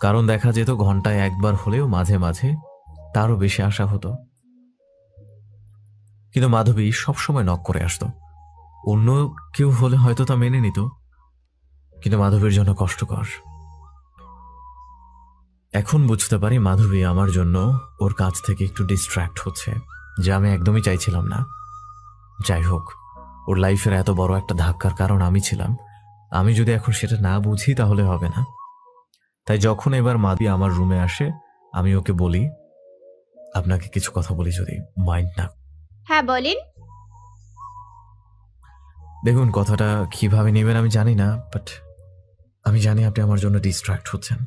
কারণ দেখা যেত ঘন্টায় একবার হলেও মাঝে মাঝে তারও বেশি আসা হতো। কিন্তু মাধবী সবসময় নক করে আসতো। অন্য কেউ হলে হয়তো তা মেনে নিত, কিন্তু মাধবীর জন্য কষ্টকর। এখন বুঝতে পারি মাধবী আমার জন্য ওর কাজ থেকে একটু ডিস্ট্র্যাক্ট হচ্ছে, যা আমি একদমই চাইছিলাম না। যাই হোক, ওর লাইফের এত বড় একটা ধাক্কার কারণ আমি ছিলাম। আমি যদি এখন সেটা না বুঝি তাহলে হবে না। তাই যখন এবার মাধবী আমার রুমে আসে আমি ওকে বলি, আপনাকে কিছু কথা বলি যদি মাইন্ড না। হ্যাঁ বলেন। দেখুন, কথাটা কিভাবে নেবেন আমি জানি না, বাট আমি জানি আপনি আমার জন্য ডিস্ট্র্যাক্ট হচ্ছেন।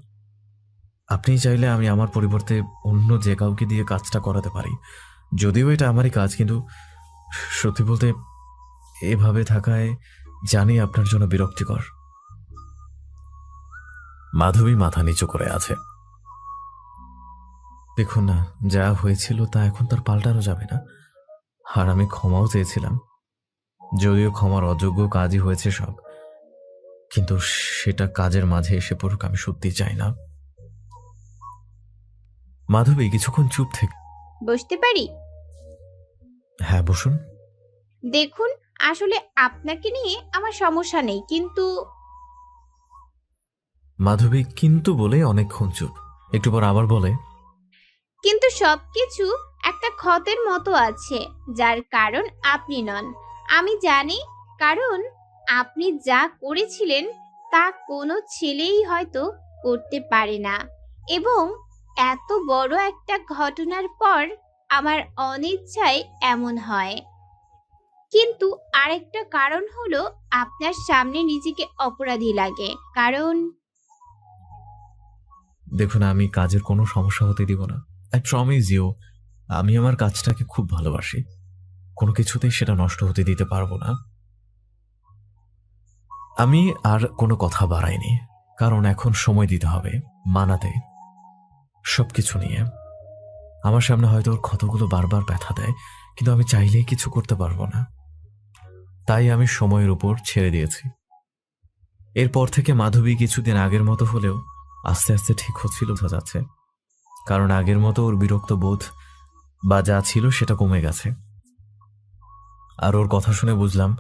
আপনি চাইলে আমি আমার পরিবর্তে অন্য যে কাউকে দিয়ে কাজটা করাতে পারি, যদিও এটা আমারই কাজ। কিন্তু সত্যি বলতে এভাবে থাকায় জানি আপনার জন্য বিরক্তিকর। মাধবী মাথা নিচু করে আছে। দেখুন না, যা হয়েছিল তা এখন তার পাল্টানো যাবে না। আর আমি ক্ষমাও চেয়েছিলাম, যদিও ক্ষমার অযোগ্য কাজই হয়েছে সব, কিন্তু সেটা কাজের মাঝে এসে পড়ুক আমি সত্যি চাই না। মাধবী কিছুক্ষণ চুপ থেকে, বসতে পারি? হ্যাঁ বসুন। দেখুন, আসলে আপনাকে নিয়ে আমার সমস্যা নেই, কিন্তু মাধবী কিন্তু বলে অনেকক্ষণ চুপ, একটু পর আবার বলে, কিন্তু সবকিছু একটা ক্ষতের মতো আছে, যার কারণ আপনি নন। আমি জানি, কারণ আপনি যা করেছিলেন তা কোনো ছেলেই হয়তো করতে পারে না। এবং এত বড় একটা ঘটনার পর আমার অনিচ্ছায় এমন হয়। কিন্তু আরেকটা কারণ হলো, আপনার সামনে নিজেকে অপরাধী লাগে, কারণ দেখুন, আমি কাজের কোনো সমস্যা হতে দিব না। আই প্রমিস ইউ, আমি আমার কাজটাকে খুব ভালোবাসি। কোনো কিছুতেই সেটা নষ্ট হতে দিতে পারবো না। আমি আর কোনো কথা বাড়াইনি, কারণ এখন সময় দিতে হবে মানাতে সবকিছু নিয়ে। আমার সামনে হয়তো ওর ক্ষতগুলো বারবার ব্যথা দেয়, কিন্তু আমি চাইলেই কিছু করতে পারবো না। তাই আমি সময়ের উপর ছেড়ে দিয়েছি। এরপর থেকে মাধবী কিছুদিন আগের মতো হলেও আস্তে আস্তে ঠিক হচ্ছিল বোঝা যাচ্ছে, কারণ আগের মতো ওর বিরক্ত বোধ বা যা ছিল সেটা কমে গেছে। আর ওর কথা শুনে বুঝলাম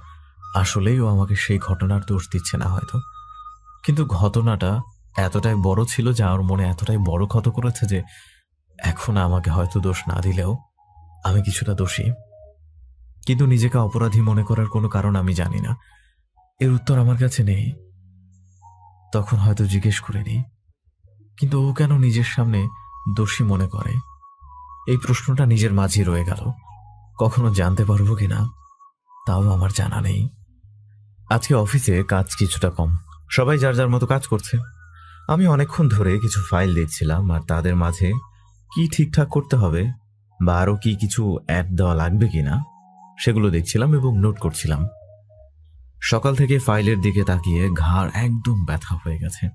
আসলেই ও আমাকে সেই ঘটনার দোষ দিচ্ছে না হয়তো, কিন্তু ঘটনাটা এতটাই বড় ছিল যা ওর মনে এতটাই বড় ক্ষত করেছে যে এখন আমাকে হয়তো দোষ না দিলেও আমি কিছুটা দোষী। কিন্তু নিজেকে অপরাধী মনে করার কোনো কারণ আমি জানি না, এর উত্তর আমার কাছে নেই। তখন হয়তো জিজ্ঞেস করিনি, কিন্তু ও কেন নিজের সামনে দোষী মনে করে, এই প্রশ্নটা নিজের মাঝে রয়ে গেল। কখনো জানতে পারবো কিনা তাও আমার জানা নেই। আজকে অফিসে কাজ কিছুটা কম, সবাই যার যার মতো কাজ করছে। আমি অনেকক্ষণ ধরে কিছু ফাইল দেখছিলাম আর তাদের মাঝে কি ঠিকঠাক করতে হবে বা আরো কি কিছু অ্যাড দেওয়া লাগবে কিনা সেগুলো দেখছিলাম এবং নোট করছিলাম। সকাল থেকে ফাইলের দিকে তাকিয়ে ঘাড় একদম ব্যথা হয়ে গেছে,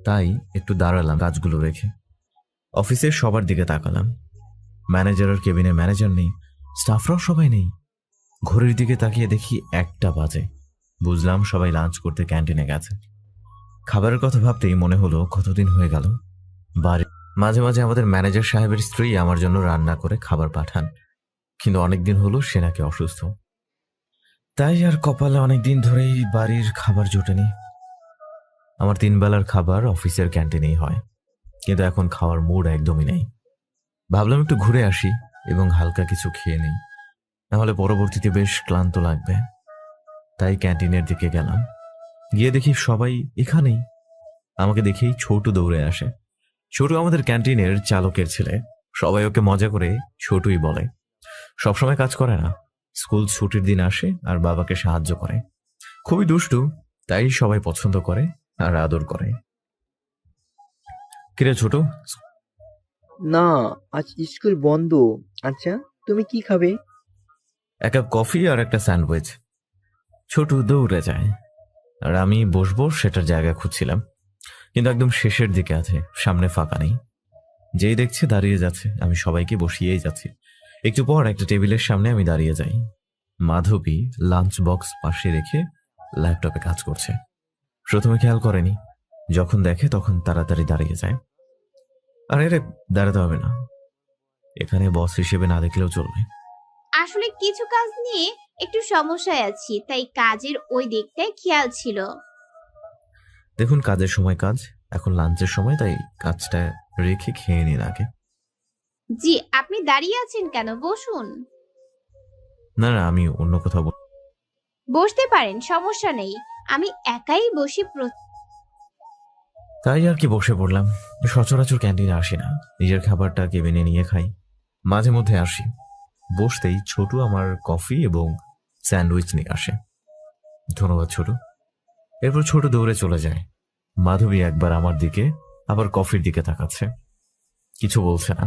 তাই একটু দাঁড়ালাম কাজগুলো রেখে। অফিসের সবার দিকে তাকালাম। ম্যানেজারের কেবিনে ম্যানেজার নেই, স্টাফরাও সবাই নেই। ঘড়ির দিকে তাকিয়ে দেখি 1টা বাজে। বুঝলাম সবাই লাঞ্চ করতে ক্যান্টিনে গেছে। খাবারের কথা ভাবতেই মনে হলো কতদিন হয়ে গেল বাড়ি। মাঝে মাঝে আমাদের ম্যানেজার সাহেবের স্ত্রী আমার জন্য রান্না করে খাবার পাঠান, কিন্তু অনেকদিন হলো সে নাকি অসুস্থ, তাই আর কপালে অনেকদিন ধরেই বাড়ির খাবার জোটেনি। আমার 3 বেলার খাবার অফিসের ক্যান্টিনেই হয়, কিন্তু এখন খাওয়ার মুড একদমই নেই। ভাবলাম একটু ঘুরে আসি এবং হালকা কিছু খেয়ে নিই, নাহলে পরবর্তীতে বেশ ক্লান্ত লাগবে। তাই ক্যান্টিনের দিকে গেলাম। গিয়ে দেখি সবাই এখানেই। আমাকে দেখেই ছোটু দৌড়ে আসে। ছোটু আমাদের ক্যান্টিনের চালকের ছেলে, সবাই ওকে মজা করে ছোটুই বলে। সবসময় কাজ করে না, স্কুল ছুটির দিন আসে আর বাবাকে সাহায্য করে। খুবই দুষ্টু, তাই সবাই পছন্দ করে আর আদর করে। কিরে ছোটু? না, আজ স্কুল বন্ধ। আচ্ছা, তুমি কি খাবে? 1 কাপ কফি আর একটা স্যান্ডউইচ। ছোটু দৌড়ে যায় আর আমি বসবো সেটার জায়গা খুঁজছিলাম, কিন্তু একদম শেষের দিকে আছে, সামনে ফাঁকা নেই। যেই দেখছে দাঁড়িয়ে যাচ্ছে, আমি সবাইকে বসিয়েই যাচ্ছি। একটু পর একটা টেবিলের সামনে আমি দাঁড়িয়ে যাই। মাধবী লাঞ্চ বক্স পাশে রেখে ল্যাপটপে কাজ করছে। প্রথমে খেয়াল করেনি, যখন দেখে তখন তাড়াতাড়ি দাঁড়িয়ে যায়। আরে রে, দাঁড়াতে হবে না, এখানে বস হিসেবে না দেখলেও চলবে। আসলে কিছু কাজ নিয়ে একটু সমস্যায় আছি, তাই কাজের ওই দিকটায় খেয়াল ছিল। দেখুন, কাজের সময় কাজ, এখন লাঞ্চের সময়, তাই কাজটা রেখে খেয়ে নিন আগে। জি, আপনি দাঁড়িয়ে আছেন কেন? বসুন। না না, আমি অন্য কোথাও বসতে পারেন, সমস্যা নেই। আমি একাই বসি। তাই আর কি বসে পড়লাম। সচরাচর ক্যান্টিনে আসি না, নিজের খাবারটা কেবিনে নিয়ে খাই। মাঝে মধ্যে আসি। বসতেই ছোটু আমার কফি এবং স্যান্ডউইচ নিয়ে আসে। ধন্যবাদ ছোটু। এরপর ছোট দৌড়ে চলে যায়। মাধবী একবার আমার দিকে আবার কফির দিকে তাকাচ্ছে, কিছু বলছে না।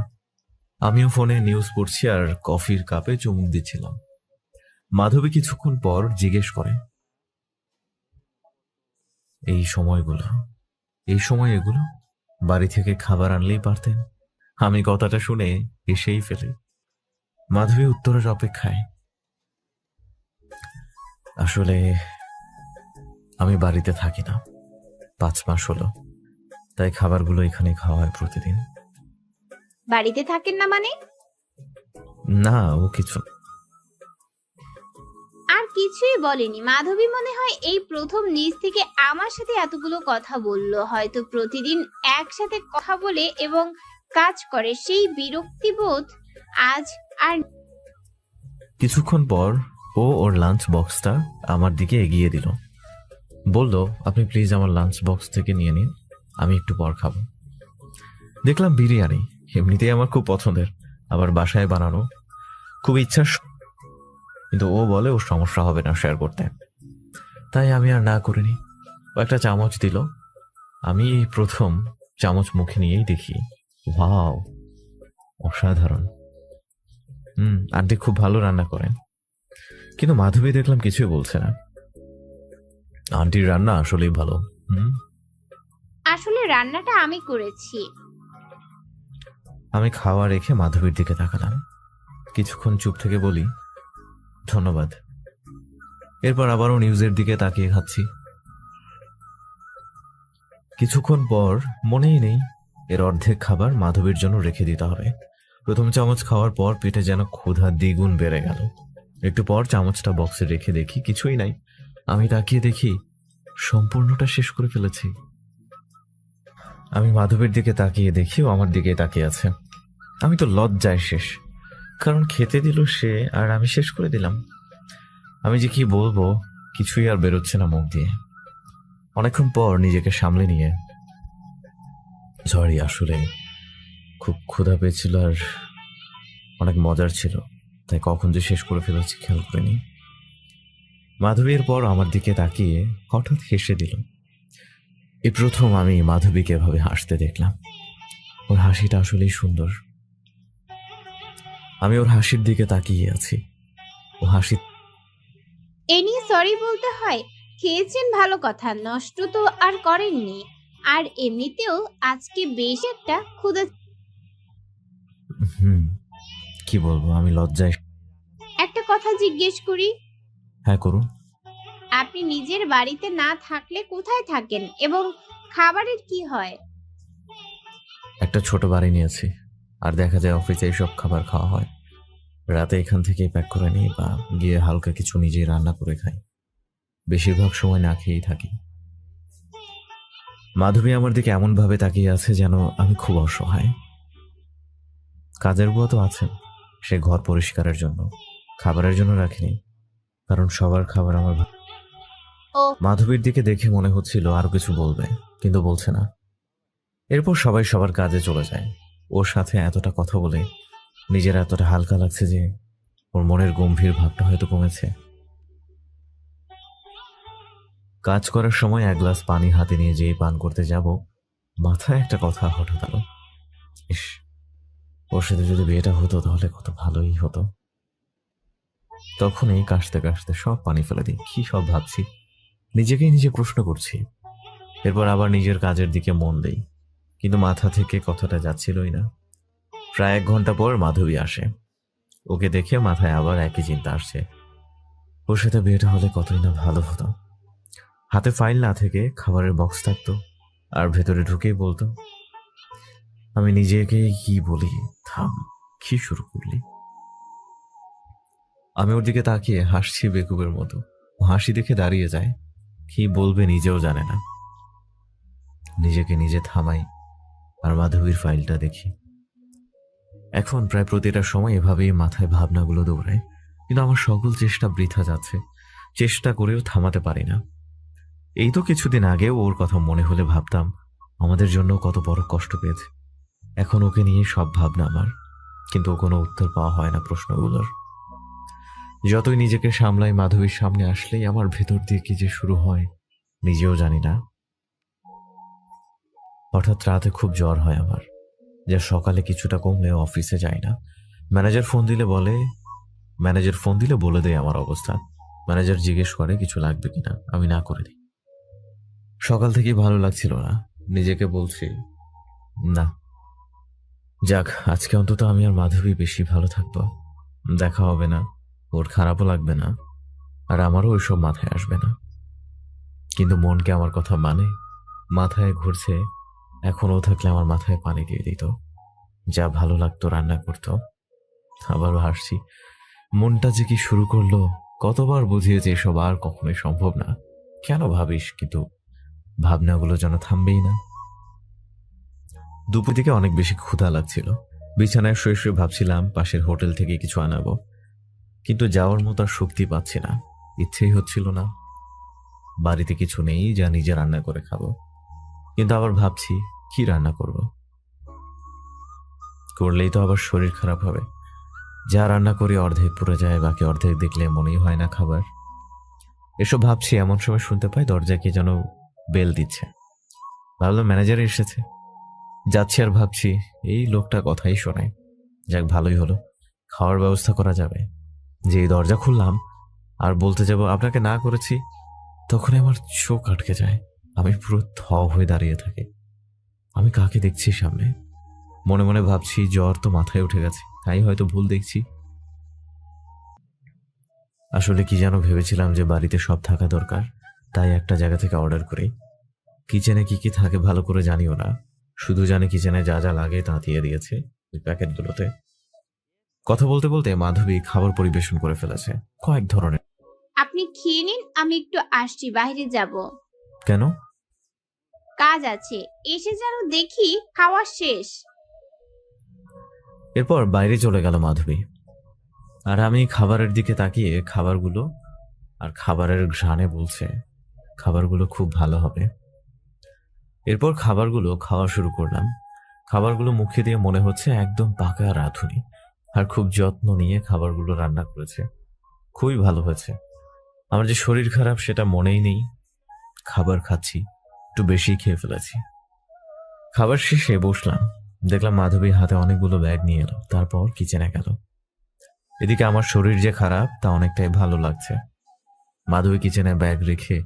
আমিও ফোনে নিউজ পড়ছি আর কফির কাপে চুমুক দিচ্ছিলাম। মাধবী কিছুক্ষণ পর জিজ্ঞেস করে, এই সময় এগুলো বাড়ি থেকে খাবার আনলেই পারতেন। আমি কথাটা শুনে হেসেই ফেলি। মাধবী উত্তরের অপেক্ষায়। আসলে আমি বাড়িতে থাকি না, 5 মাস হলো, তাই খাবারগুলো এখানে খাওয়া হয় প্রতিদিন। বাড়িতে থাকেন না মানে? না, ও কিছু না। আর কিছুই বলেনি। মাধবী মনে হয় এই প্রথম নিজ থেকে আমার সাথে এতগুলো কথা বললো। হয়তো প্রতিদিন একসাথে কথা বলে এবং কাজ করে, সেই বিরক্তিবোধ আজ আর। কিছুক্ষণ পর ও ওর লাঞ্চ বক্সটা আমার দিকে এগিয়ে দিল। বলল, আপনি প্লিজ আমার লাঞ্চ বক্স থেকে নিয়ে নিন, আমি একটু পর খাবো। দেখলাম বিরিয়ানি, এমনিতেই আমার খুব পছন্দের, আবার বাসায় বানানো, খুব ইচ্ছা। কিন্তু ও বলে ওর সমস্যা হবে না শেয়ার করতে, তাই আমি আর না করিনি। ও একটা চামচ দিল। আমি এই প্রথম চামচ মুখে নিয়েই দেখি, ওয়াও, অসাধারণ। আন্টি খুব ভালো রান্না করেন। কিন্তু মাধবী দেখলাম কিছুই বলছে না। আন্টির রান্না আসলেই ভালো। আসলে রান্নাটা আমি করেছি। আমি খাওয়া রেখে মাধবীর দিকে তাকালাম। কিছুক্ষণ চুপ থেকে বলি, ধন্যবাদ। এরপর আবারও নিউজের দিকে তাকিয়ে খাচ্ছি। কিছুক্ষণ পর মনেই নেই এর অর্ধেক খাবার মাধবীর জন্য রেখে দিতে হবে। প্রথম চামচ খাওয়ার পর পেটে যেন ক্ষুধা দ্বিগুণ বেড়ে গেল। একটু পর চামচটা বক্সে রেখে দেখি কিছুই নাই। আমি তাকিয়ে দেখি সম্পূর্ণটা শেষ করে ফেলেছি। আমি মাধবীর দিকে তাকিয়ে দেখি ও আমার দিকে তাকিয়ে আছে। আমি তো লজ্জায় শেষ, কারণ খেতে দিল সে আর আমি শেষ করে দিলাম। আমি যে কি বলবো কিছুই আর বেরোচ্ছে না মুখ দিয়ে। অনেকক্ষণ পর নিজেকে সামলে নিয়ে, সরি, আসলে খুব ক্ষুধা পেয়েছিল আর অনেক মজার ছিল, তাই কখন যে শেষ করে ফেলেছি খেয়াল করিনি। মাধবীর পর আমার দিকে তাকিয়ে হঠাৎ হেসে দিল। এই প্রথম আমি মাধবীকে এভাবে হাসতে দেখলাম। ওর হাসিটা আসলেই সুন্দর। আমি ওর হাসির দিকে তাকিয়ে আছি। ও হাসি। এ নিয়ে সরি বলতে হয়? খেয়েছেন ভালো কথা, নষ্ট তো আর করেননি। আর এমনিতেও আজকে বেশ একটা ক্ষুধা। কি বলবো, আমি লজ্জায়। একটা কথা জিজ্ঞেস করি, হ্যাঁ করুন। আপনি নিজের বাড়িতে না থাকলে কোথায় থাকেন এবং খাবারের কি হয়? একটা ছোট বাড়ি নিয়েছি, আর দেখা যায় অফিসে সব খাবার খাওয়া হয়। রাতে এখান থেকেই প্যাক করে নিই বা গিয়ে হালকা কিছু নিজেই রান্না করে খাই। বেশিরভাগ সময় না খেয়েই থাকি। মাধবী আমার দিকে এমন ভাবে তাকিয়ে আছে যেন আমি খুব অসহায়। কাজের বুয়া তো আছেন, সে ঘর পরিষ্কারের জন্য, খাবারের জন্য রাখিনি, কারণ সবার খাবার আমার ও মাধবীর দিকে দেখে মনে হচ্ছিল আরো কিছু বলবে, কিন্তু বলছে না। এরপর সবাই সবার কাজে চলে যায়। ওর সাথে এতটা কথা বলে নিজের এতটা হালকা লাগছে যে ওর মনের গম্ভীর ভাবটা হয়তো কমেছে। কাজ করার সময় এক গ্লাস পানি হাতে নিয়ে যেই পান করতে যাব, মাথায় একটা কথা হঠাৎ এলো, ইস, ওর সাথে যদি বিয়েটা হতো তাহলে কত ভালোই হতো। তখনই কাশতে কাশতে সব পানি ফেলে দিই। কি সব ভাবছি, নিজেকেই নিজে প্রশ্ন করছি। এরপর আবার নিজের কাজের দিকে মন দেই, কিন্তু মাথা থেকে কথাটা যাচ্ছিলই না। প্রায় 1 ঘন্টা পর মাধবী আসে। ওকে দেখে মাথায় আবার একই চিন্তা আসছে, ওর সাথে বিয়েটা হলে কতই না ভালো হতো। হাতে ফাইল না থেকে খাবারের বক্স থাকতো, আর ভেতরে ঢুকেই বলতো। আমি নিজেকে কি বলি, থাম, কি শুরু করলি? আমি ওর দিকে তাকিয়ে হাসছি বেকুবের মতো। ও হাসি দেখে দাঁড়িয়ে যায়, কি বলবে নিজেও জানে না। নিজেকে নিজে থামাই আর মাধবীর ফাইলটা দেখি। এখন প্রায় প্রতিটা সময় এভাবেই মাথায় ভাবনাগুলো দৌড়ায়, কিন্তু আমার সকল চেষ্টা বৃথা যাচ্ছে। চেষ্টা করেও থামাতে পারি না। এই তো কিছুদিন আগেও ওর কথা মনে হলে ভাবতাম আমাদের জন্য কত বড় কষ্ট পেয়েছে। এখন ওকে নিয়ে সব ভাবনা আমার, কিন্তু কোনো উত্তর পাওয়া হয় না প্রশ্নগুলোর। যতই নিজেকে সামলাই, মাধবীর সামনে আসলেই আমার ভেতর দিয়ে কি যে শুরু হয় নিজেও জানি না। হঠাৎ রাতে খুব জ্বর হয় আমার, যা সকালে কিছুটা কমলেও অফিসে যাই না। ম্যানেজার ফোন দিলে বলে দেয় আমার অবস্থা। ম্যানেজার জিজ্ঞেস করে কিছু লাগবে কিনা, আমি না করে দিই। সকাল থেকেই ভালো লাগছিল না, নিজেকে বলছি না, যাক, আজকে অন্তত আমি আর মাধবী বেশি ভালো থাকবো। দেখা হবে না, ওর খারাপও লাগবে না, আর আমারও ওইসব মাথায় আসবে না। কিন্তু মনকে আমার কথা মানে, মাথায় ঘুরছে। এখন ও থাকলে আমার মাথায় পানি দিয়ে দিত, যা ভালো লাগতো রান্না করতো। আবারও হাসছি। মনটা যে কি শুরু করলো, কতবার বুঝিয়েছে এসব আর কখনোই সম্ভব না। কেন ভাবিস, কিন্তু ভাবনাগুলো যেন থামবেই না। দুপুর দিকে অনেক বেশি ক্ষুধা লাগছিল। বিছানায় শুয়ে শুয়ে ভাবছিলাম পাশের হোটেল থেকে কিছু আনাবো, কিন্তু যাওয়ার মতো আর শক্তি পাচ্ছি না, ইচ্ছেই হচ্ছিল না। বাড়িতে কিছু নেই যা নিজে রান্না করে খাবো, কিন্তু আবার ভাবছি কি রান্না করলেই তো আবার শরীর খারাপ হবে। যা রান্না করি অর্ধেক পুড়ে যায়, বাকি অর্ধেক দেখলে মনেই হয় না খাবার। এসব ভাবছি, এমন সময় শুনতে পাই দরজায় কে যেন বেল দিচ্ছে। ভাবলাম ম্যানেজার এসেছে, যাচ্ছি আর ভাবছি এই লোকটা কথাই শোনায়। যাক, ভালোই হলো, খাওয়ার ব্যবস্থা করা যাবে। যে দরজা খুললাম আর বলতে যাব আপনাকে না করেছি, তখনই আমার চোখ আটকে যায়। আমি পুরো থ হয়ে দাঁড়িয়ে থাকি। আমি কাকে দেখছি সামনে? মনে মনে ভাবছি জ্বর তো মাথায় উঠে গেছে, তাই হয়তো ভুল দেখছি। আসলে কি যেন ভেবেছিলাম যে বাড়িতে সব থাকা দরকার, তাই একটা জায়গা থেকে অর্ডার করি। কিচেনে কি কি থাকে ভালো করে জানিও না, শুধু জানি কিচেনে যা যা লাগে তা দিয়ে দিয়েছে ওই প্যাকেটগুলোতে। কথা বলতে বলতে মাধবী খাবার পরিবেশন করে ফেলেছে কয়েক ধরনের। আপনি খেয়ে নিন, আমি একটু আসছি, বাইরে যাব, কেন? কাজ আছে। এসে যেন দেখি খাওয়া শেষ। এরপর বাইরে চলে গেল মাধবী, আর আমি খাবারের দিকে তাকিয়ে খাবারগুলো আর খাবারের ঘ্রাণে বলছে খাবারগুলো খুব ভালো হবে। এরপর খাবারগুলো খাওয়া শুরু করলাম। খাবারগুলো মুখে দিয়ে মনে হচ্ছে একদম পাকা রাঁধুনি, আর খুব যত্ন নিয়ে খাবারগুলো রান্না করেছে। খুবই ভালো হয়েছে। আমার যে শরীর খারাপ সেটা মনেই নেই। খাবার খাচ্ছি, একটু বেশি খেয়ে ফেলেছি। খাবার শেষে বসলাম, দেখলাম মাধবী হাতে অনেকগুলো ব্যাগ নিয়ে এলো, তারপর কিচেনে গেল। এদিকে আমার শরীর যে খারাপ তা অনেকটাই ভালো লাগছে। মাধবী কিচেনে ব্যাগ রেখে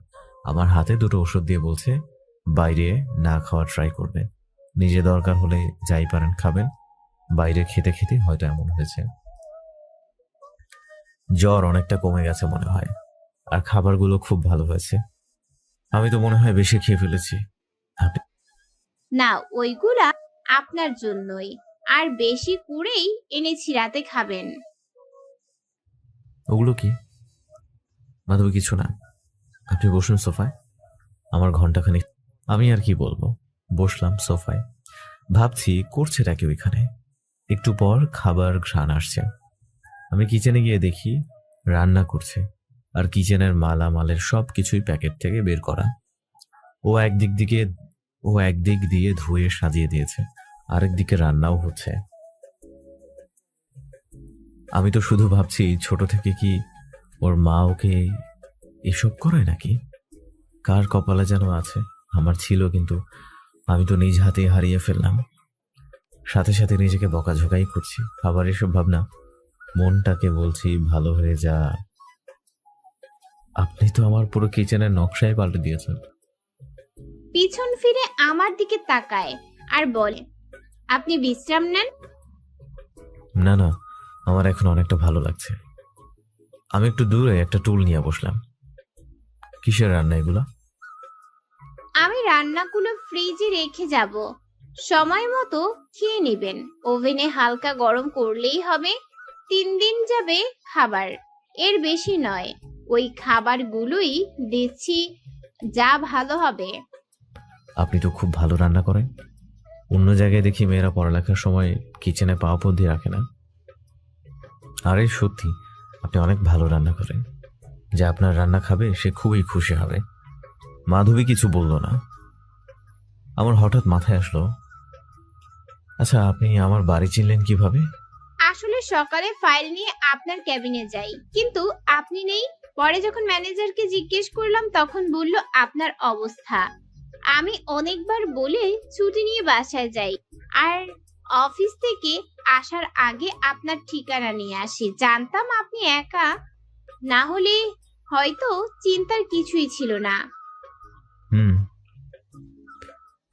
আমার হাতে দুটো ওষুধ দিয়ে বলছে বাইরে না খাওয়া ট্রাই করবে, নিজে দরকার হলে যাই পারেন খাবেন, বাইরে খেতে খেতে হয়তো এমন হয়েছে। জ্বর অনেকটা কমে গেছে মনে হয়, আর খাবারগুলো খুব ভালো হয়েছে। আমি তো মনে হয় বেশি খেয়ে ফেলেছি। আপনি না, ওইগুলা আপনার জন্যই, আর বেশি করেই এনেছি, রাতে খাবেন। ওগুলো কি? মাধবী কিছু না, আপনি বসুন সোফায়, আমার ঘন্টাখানিক। আমি আর কি বলবো, বসলাম সোফায়, ভাবছি করছেটা কি ওইখানে। একটু পর খাবার ঘ্রাণ আসছে। আমি কিচেনে গিয়ে দেখি রান্না করছে, আর কিচেনের মালামালের সব কিছুই প্যাকেট থেকে বের করা। ও একদিক দিয়ে ধুয়ে সাজিয়ে দিয়েছে, আরেক দিকে রান্নাও হচ্ছে। আমি তো শুধু ভাবছি ছোট থেকে কি ওর মা ওকে এসব করে নাকি? কার কপালে যেন আছে, আমার ছিল, কিন্তু আমি তো নিজ হাতে হারিয়ে ফেললাম। সাথে সাথে নিজেকে বকাঝকাই করছি। আবার এসব ভাবনা, মনটাকে বলছি ভালো হয়ে যা। আপনি তো আমার পুরো কিচেনের নকশাই পাল্টে দিয়েছেন। পিছন ফিরে আমার দিকে তাকায় আর বলে, আপনি বিশ্রাম নেন। না না, আমার এখন অনেকটা ভালো লাগছে। আমি একটু দূরে একটা টুল নিয়ে বসলাম। কিসের রান্না এগুলা? আমি রান্নাগুলো ফ্রিজে রেখে যাব, সময় মতো খেয়ে নেবেন। ওভেনে হালকা গরম করলেই হবে। 3 দিন যাবে খাবার, এর বেশি নয়। ওই খাবারগুলোই দিচ্ছি, যা ভালো হবে। আপনি তো খুব ভালো রান্না করেন। অন্য জায়গায় দেখি মেয়েরা পড়ালেখার সময় কিচেনে পা পদ্ধি রাখে না। আরে সত্যি, আপনি অনেক ভালো রান্না করেন। যে আপনার রান্না খাবে সে খুবই খুশি হবে। মাধবী কিছু বলল না। আমার হঠাৎ মাথায় আসলো, আচ্ছা আপনি আমার বাড়ি চিনলেন কিভাবে? আসলে সকালে ফাইল নিয়ে আপনার ক্যাবিনে যাই, কিন্তু আপনি নেই। পরে যখন ম্যানেজারকে জিজ্ঞেস করলাম তখন বলল আপনার অবস্থা। আমি অনেকবার বলে ছুটি নিয়ে বাসায় যাই, আর অফিস থেকে আসার আগে আপনার ঠিকানা নিয়ে আসি। জানতাম আপনি একা, না হলে হয়তো চিন্তার কিছুই ছিল না। হুম।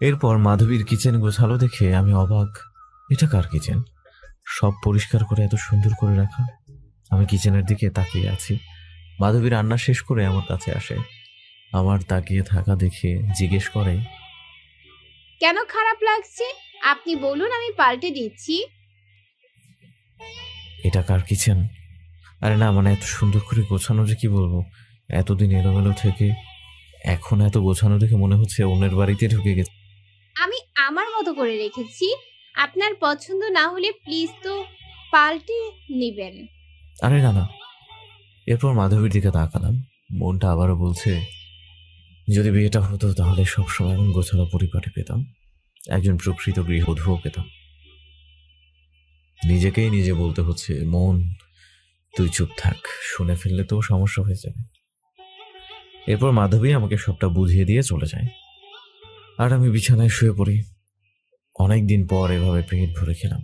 এরপর মাধবীর কিচেন গোছালো দেখে আমি অবাক। এটা কার কিচেন? সব পরিষ্কার করে এত সুন্দর করে রাখা। আমি কিচেনের দিকে তাকিয়ে আছি। মাধবী রান্না শেষ করে আমার কাছে আসে। আমার তাকিয়ে থাকা দেখে জিজ্ঞেস করে, কেন খারাপ লাগছে আপনি বলুন, আমি পাল্টে দিচ্ছি। এটা কার কিচেন? আরে না, মানে এত সুন্দর করে গোছানো যে কি বলবো। এতদিন এলোমেলো থেকে এখন এত গোছানো দেখে মনে হচ্ছে অন্যের বাড়িতে ঢুকে গেছে। আমি আমার মতো করে রেখেছি, আপনার পছন্দ না হলে প্লিজ তো পাল্টে নেবেন। আরে না না। এরপর মাধবীর দিকে তাকালাম। মনটা আবারও বলছে যদি বিয়েটা হতো তাহলে সবসময় এমন গোছানো পরিপাটি পেতাম, একজন প্রকৃত গৃহবধূও পেতাম। নিজেকেই নিজে বলতে হচ্ছে মন তুই চুপ থাক, শুনে ফেললে তো সমস্যা হয়ে যাবে। এরপর মাধবী আমাকে সবটা বুঝিয়ে দিয়ে চলে যায়, আর আমি বিছানায় শুয়ে পড়ি। অনেক দিন পর এভাবে পেট ভরে খেলাম।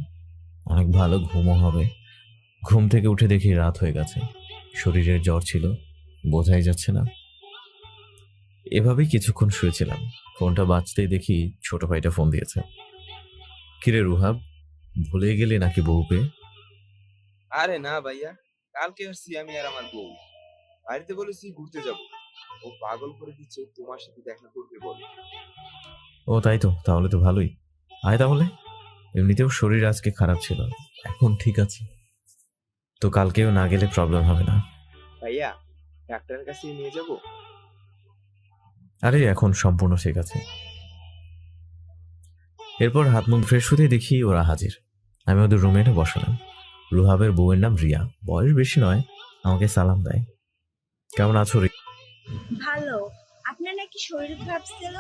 অনেক ভালো ঘুমও হবে। ঘুম থেকে উঠে দেখি রাত হয়ে গেছে। শরীরের জ্বর ছিল, বোঝাই যাচ্ছে না। এভাবেই কিছুক্ষণ শুয়েছিলাম। ফোনটা বাজতেই দেখি ছোট ভাইটা ফোন দিয়েছে। কিরে রুহাব, ভুলে গেলি নাকি বউ পেয়ে? আরে না ভাইয়া, কালকে আসছি আমি আর আমার বউ। বাড়িতে বলেছি ঘুরতে যাব। ও পাগল করে দিচ্ছে তোমার সাথে দেখা করবে বলে। ও তাই তো, তাহলে তো ভালোই। আয় তাহলে। এমনিতেও শরীর আজকে খারাপ ছিল, এখন ঠিক আছে। তো কালকেও না গেলে প্রবলেম হবে না। ভাইয়া, ডাক্তারের কাছে নিয়ে যাব? আরে এখন সম্পূর্ণ ঠিক আছে। এরপর হাত মুখ ফ্রেশ হতে দেখি ওরা হাজির। আমি ওদের রুমে এনে বসালাম। রুহাবের বউয়ের নাম রিয়া, বয়স বেশি নয়। আমাকে সালাম দেয়। কেমন আছো রিয়া? ভালো। আপনার নাকি শরীর খারাপ ছিল?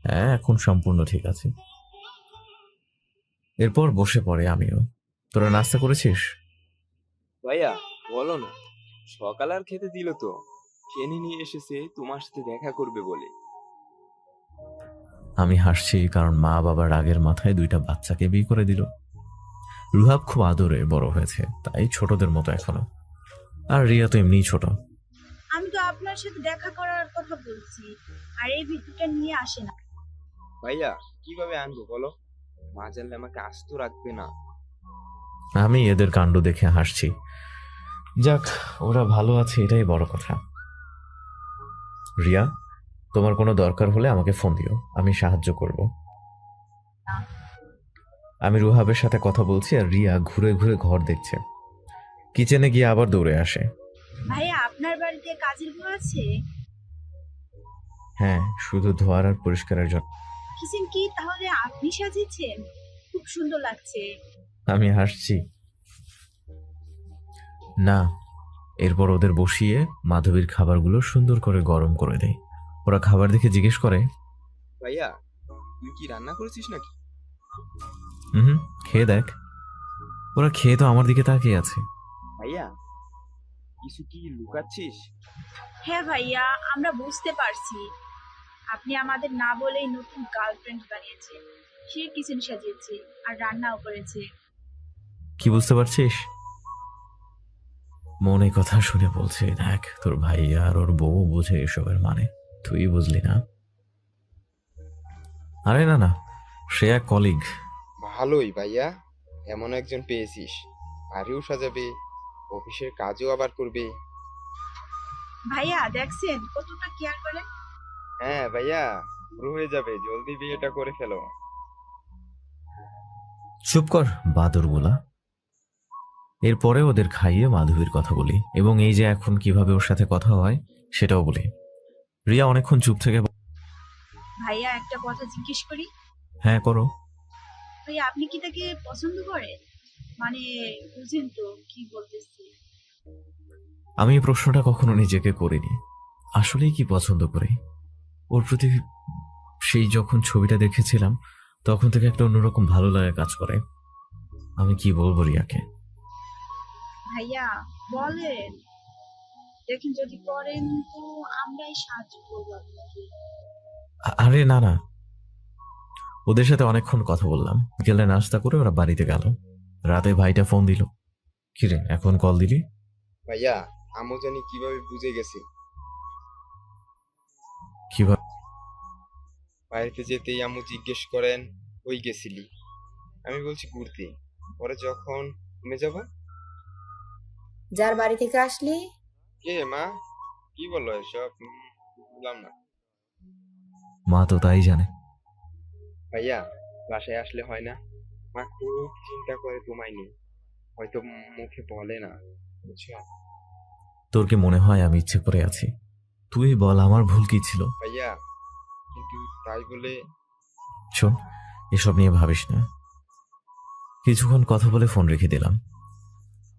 হ্যাঁ, এখন সম্পূর্ণ ঠিক আছে। এরপর বসে পড়ে আমিও। তোরা নাস্তা করেছিস? ভাইয়া বলো না, সকাল আর খেতে দিল তো। ট্রেনে নিয়ে এসেছে তোমার সাথে দেখা করবে বলে। আমি হাসছি, কারণ মা বাবার রাগের মাথায় 2টা বাচ্চাকে বিয়ে করে দিল। রুহাব খুব আদরে বড় হয়েছে, তাই ছোটদের মতো এখনো। আর রিয়া তো এমনিই ছোট। আমি তো আপনার সাথে দেখা করার কথা বলছি, আর এই ভিডিওটা নিয়ে আসে না। ভাইয়া কিভাবে আনবো বলো? মা জানলে আমাকে আস্ত রাখবে না। আমি এদের কাণ্ড দেখে হাসছি। যাক, ওরা ভালো আছে, এটাই বড় কথা। রিয়া, তোমার কোনো দরকার হলে আমাকে ফোন দিও, আমি সাহায্য করব। আমি রুহাবের সাথে কথা বলছি আর রিয়া ঘুরে ঘুরে ঘর দেখছে। কিচেনে গিয়ে আবার দৌড়ে আসে। ভাইয়া, আপনার বাড়িতে কাজের বউ আছে? হ্যাঁ, শুধু ধোয়ার আর পরিষ্কারের জন্য। কিচেন কি তাহলে আপনি সাজিয়েছেন? খুব সুন্দর লাগছে। আমি হাসছি। না। এরপর ওদের বসিয়ে মাধবীর খাবারগুলো সুন্দর করে গরম করে দেয়। ওরা খাবার দেখে জিজ্ঞেস করে, ভাইয়া তুই কি রান্না করেছিস নাকি? হুম, খেয়ে দেখ। ওরা খেয়ে তো আমার দিকে তাকিয়ে আছে। ভাইয়া কিছু কি লুকাচ্ছিস? হ্যাঁ ভাইয়া, আমরা বুঝতে পারছি। আপনি আমাদের না বলেই নতুন গার্লফ্রেন্ড বানিয়েছে। সে কিচেন সাজিয়েছে আর রান্নাও করেছে। কি বুঝতে পারছিস? মনে কথা শুনে বলছে, দেখ তোর ভাইয়া আর ওর বউ বুঝে এসবের মানে, তুই বুঝলি না। আরে না না, সে এক কলিগ। ভালোই ভাইয়া, এমন একজন পেয়েছিস। বাড়িও সাজাবে, অফিসের কাজও আবার করবে। ভাইয়া দেখছেন কতটা কেয়ার করে। হ্যাঁ ভাইয়া, পুরো হয়ে যাবে, জলদি বিয়েটা করে ফেলো। চুপ কর বাদরগুলা। এরপরে ওদের খাইয়ে মাধবীর কথা বলি, এবং এই যে এখন কিভাবে ওর সাথে কথা হয় সেটাও বলি। রিয়া অনেকক্ষণ চুপ থেকে ভাইয়া একটা কথা জিজ্ঞেস করি? হ্যাঁ করো। ভাইয়া আপনি কি তাকে পছন্দ করেন? মানে বুঝেন তো কি বলতেছি। আমি এই প্রশ্নটা কখনো নিজেকে করিনি। আসলেই কি পছন্দ করি ওর প্রতি? সেই যখন ছবিটা দেখেছিলাম তখন থেকে একটা অন্যরকম ভালো লাগা কাজ করে। আমি কি বলবো রিয়াকে? ভাইয়া বলেন, দেখেন যদি করেন তো আমরাই সাহায্য করবো আপনাকে। আরে না না, ওদের সাথে অনেকক্ষণ কথা বললাম। বিকেলে নাস্তা করে ওরা বাড়িতে গেল। রাতে ভাইটা ফোন দিল, কিরে এখন কল দিলি? ভাইয়া আমও জানি কিভাবে বুঝে গেছে। কিভাবে? বাড়িতে যেতেই আম্মু জিজ্ঞেস করেন কই গেছিলি। আমি বলছি ঘুরতে। পরে যখন ঘুমে যাব, যার বাড়ি থেকে আসলি? কে মা, কি বললো এসব? বুঝলাম না। মা তো তাই জানে। ভাইয়া বাসায় আসলে হয় না, মা খুব চিন্তা করে তোমায় নিয়ে, হয়তো মুখে বলে না, বুঝছো? তোর কি মনে হয় আমি ইচ্ছে করে আছি? তুই বল আমার ভুল কি ছিল? ভাইয়া কিন্তু তাই বলে। শোন, এসব নিয়ে ভাবিস না। কিছুক্ষণ কথা বলে ফোন রেখে দিলাম।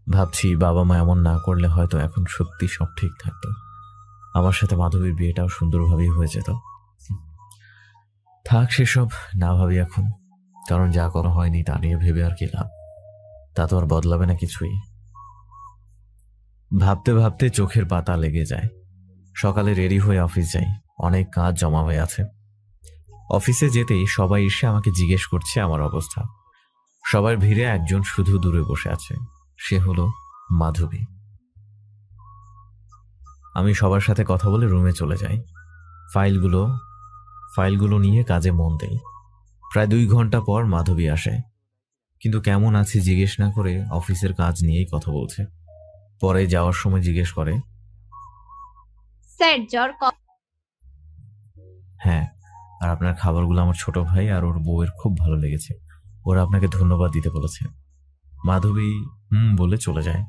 ভাবছি বাবা মা এমন না করলে হয়তো এখন সত্যি সব ঠিক থাকতো। আমার সাথে মাধবীর বিয়েটাও সুন্দরভাবেই হয়ে যেত। থাক সেসব, না ভাবি এখন। কারণ যা করা হয়নি তা নিয়ে ভেবে আর কি লাভ? তা তো আর বদলাবে না কিছুই। ভাবতে ভাবতে চোখের পাতা লেগে যায়। সকালে রেডি হয়ে অফিস যাই, অনেক কাজ জমা হয়ে আছে। অফিসে যেতেই সবাই এসে আমাকে জিজ্ঞেস করছে আমার অবস্থা। সবার ভিড়ে একজন শুধু দূরে বসে আছে, সে হলো মাধবী। আমি সবার সাথে কথা বলে রুমে চলে যাই। ফাইলগুলো নিয়ে কাজে মন দেই। প্রায় 2 ঘন্টা পর মাধবী আসে, কিন্তু কেমন আছি জিজ্ঞেস না করে অফিসের কাজ নিয়েই কথা বলছে। পরে যাওয়ার সময় জিজ্ঞেস করে, স্যার জ্বর হ্যাঁ, আর আপনার খাবারগুলো আমার ছোট ভাই আর ওর বউয়ের খুব ভালো লেগেছে, ওরা আপনাকে ধন্যবাদ দিতে বলেছে। মাধবী বলে চলে যায়।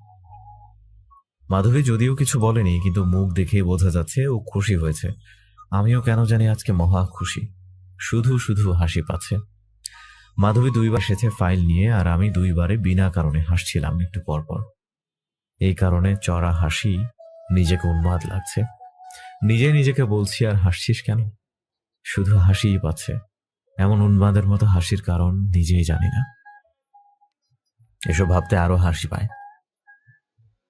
মাধবী যদিও কিছু বলেনি, কিন্তু মুখ দেখে বোঝা যাচ্ছে ও খুশি হয়েছে। আমিও কেন জানি আজকে মহা খুশি, শুধু শুধু হাসি পাচ্ছে। মাধবী 2বার এসেছে ফাইল নিয়ে, আর আমি 2বারে বিনা কারণে হাসছিলাম একটু পরপর। এই কারণে চড়া হাসি, নিজেকে উন্মাদ লাগছে। নিজেকে বলছি, আর হাসছিস কেন? শুধু হাসিই পাচ্ছে। এমন উন্মাদের মতো হাসির কারণ নিজেই জানি না। এসব ভাবতে আরো হাসি পায়।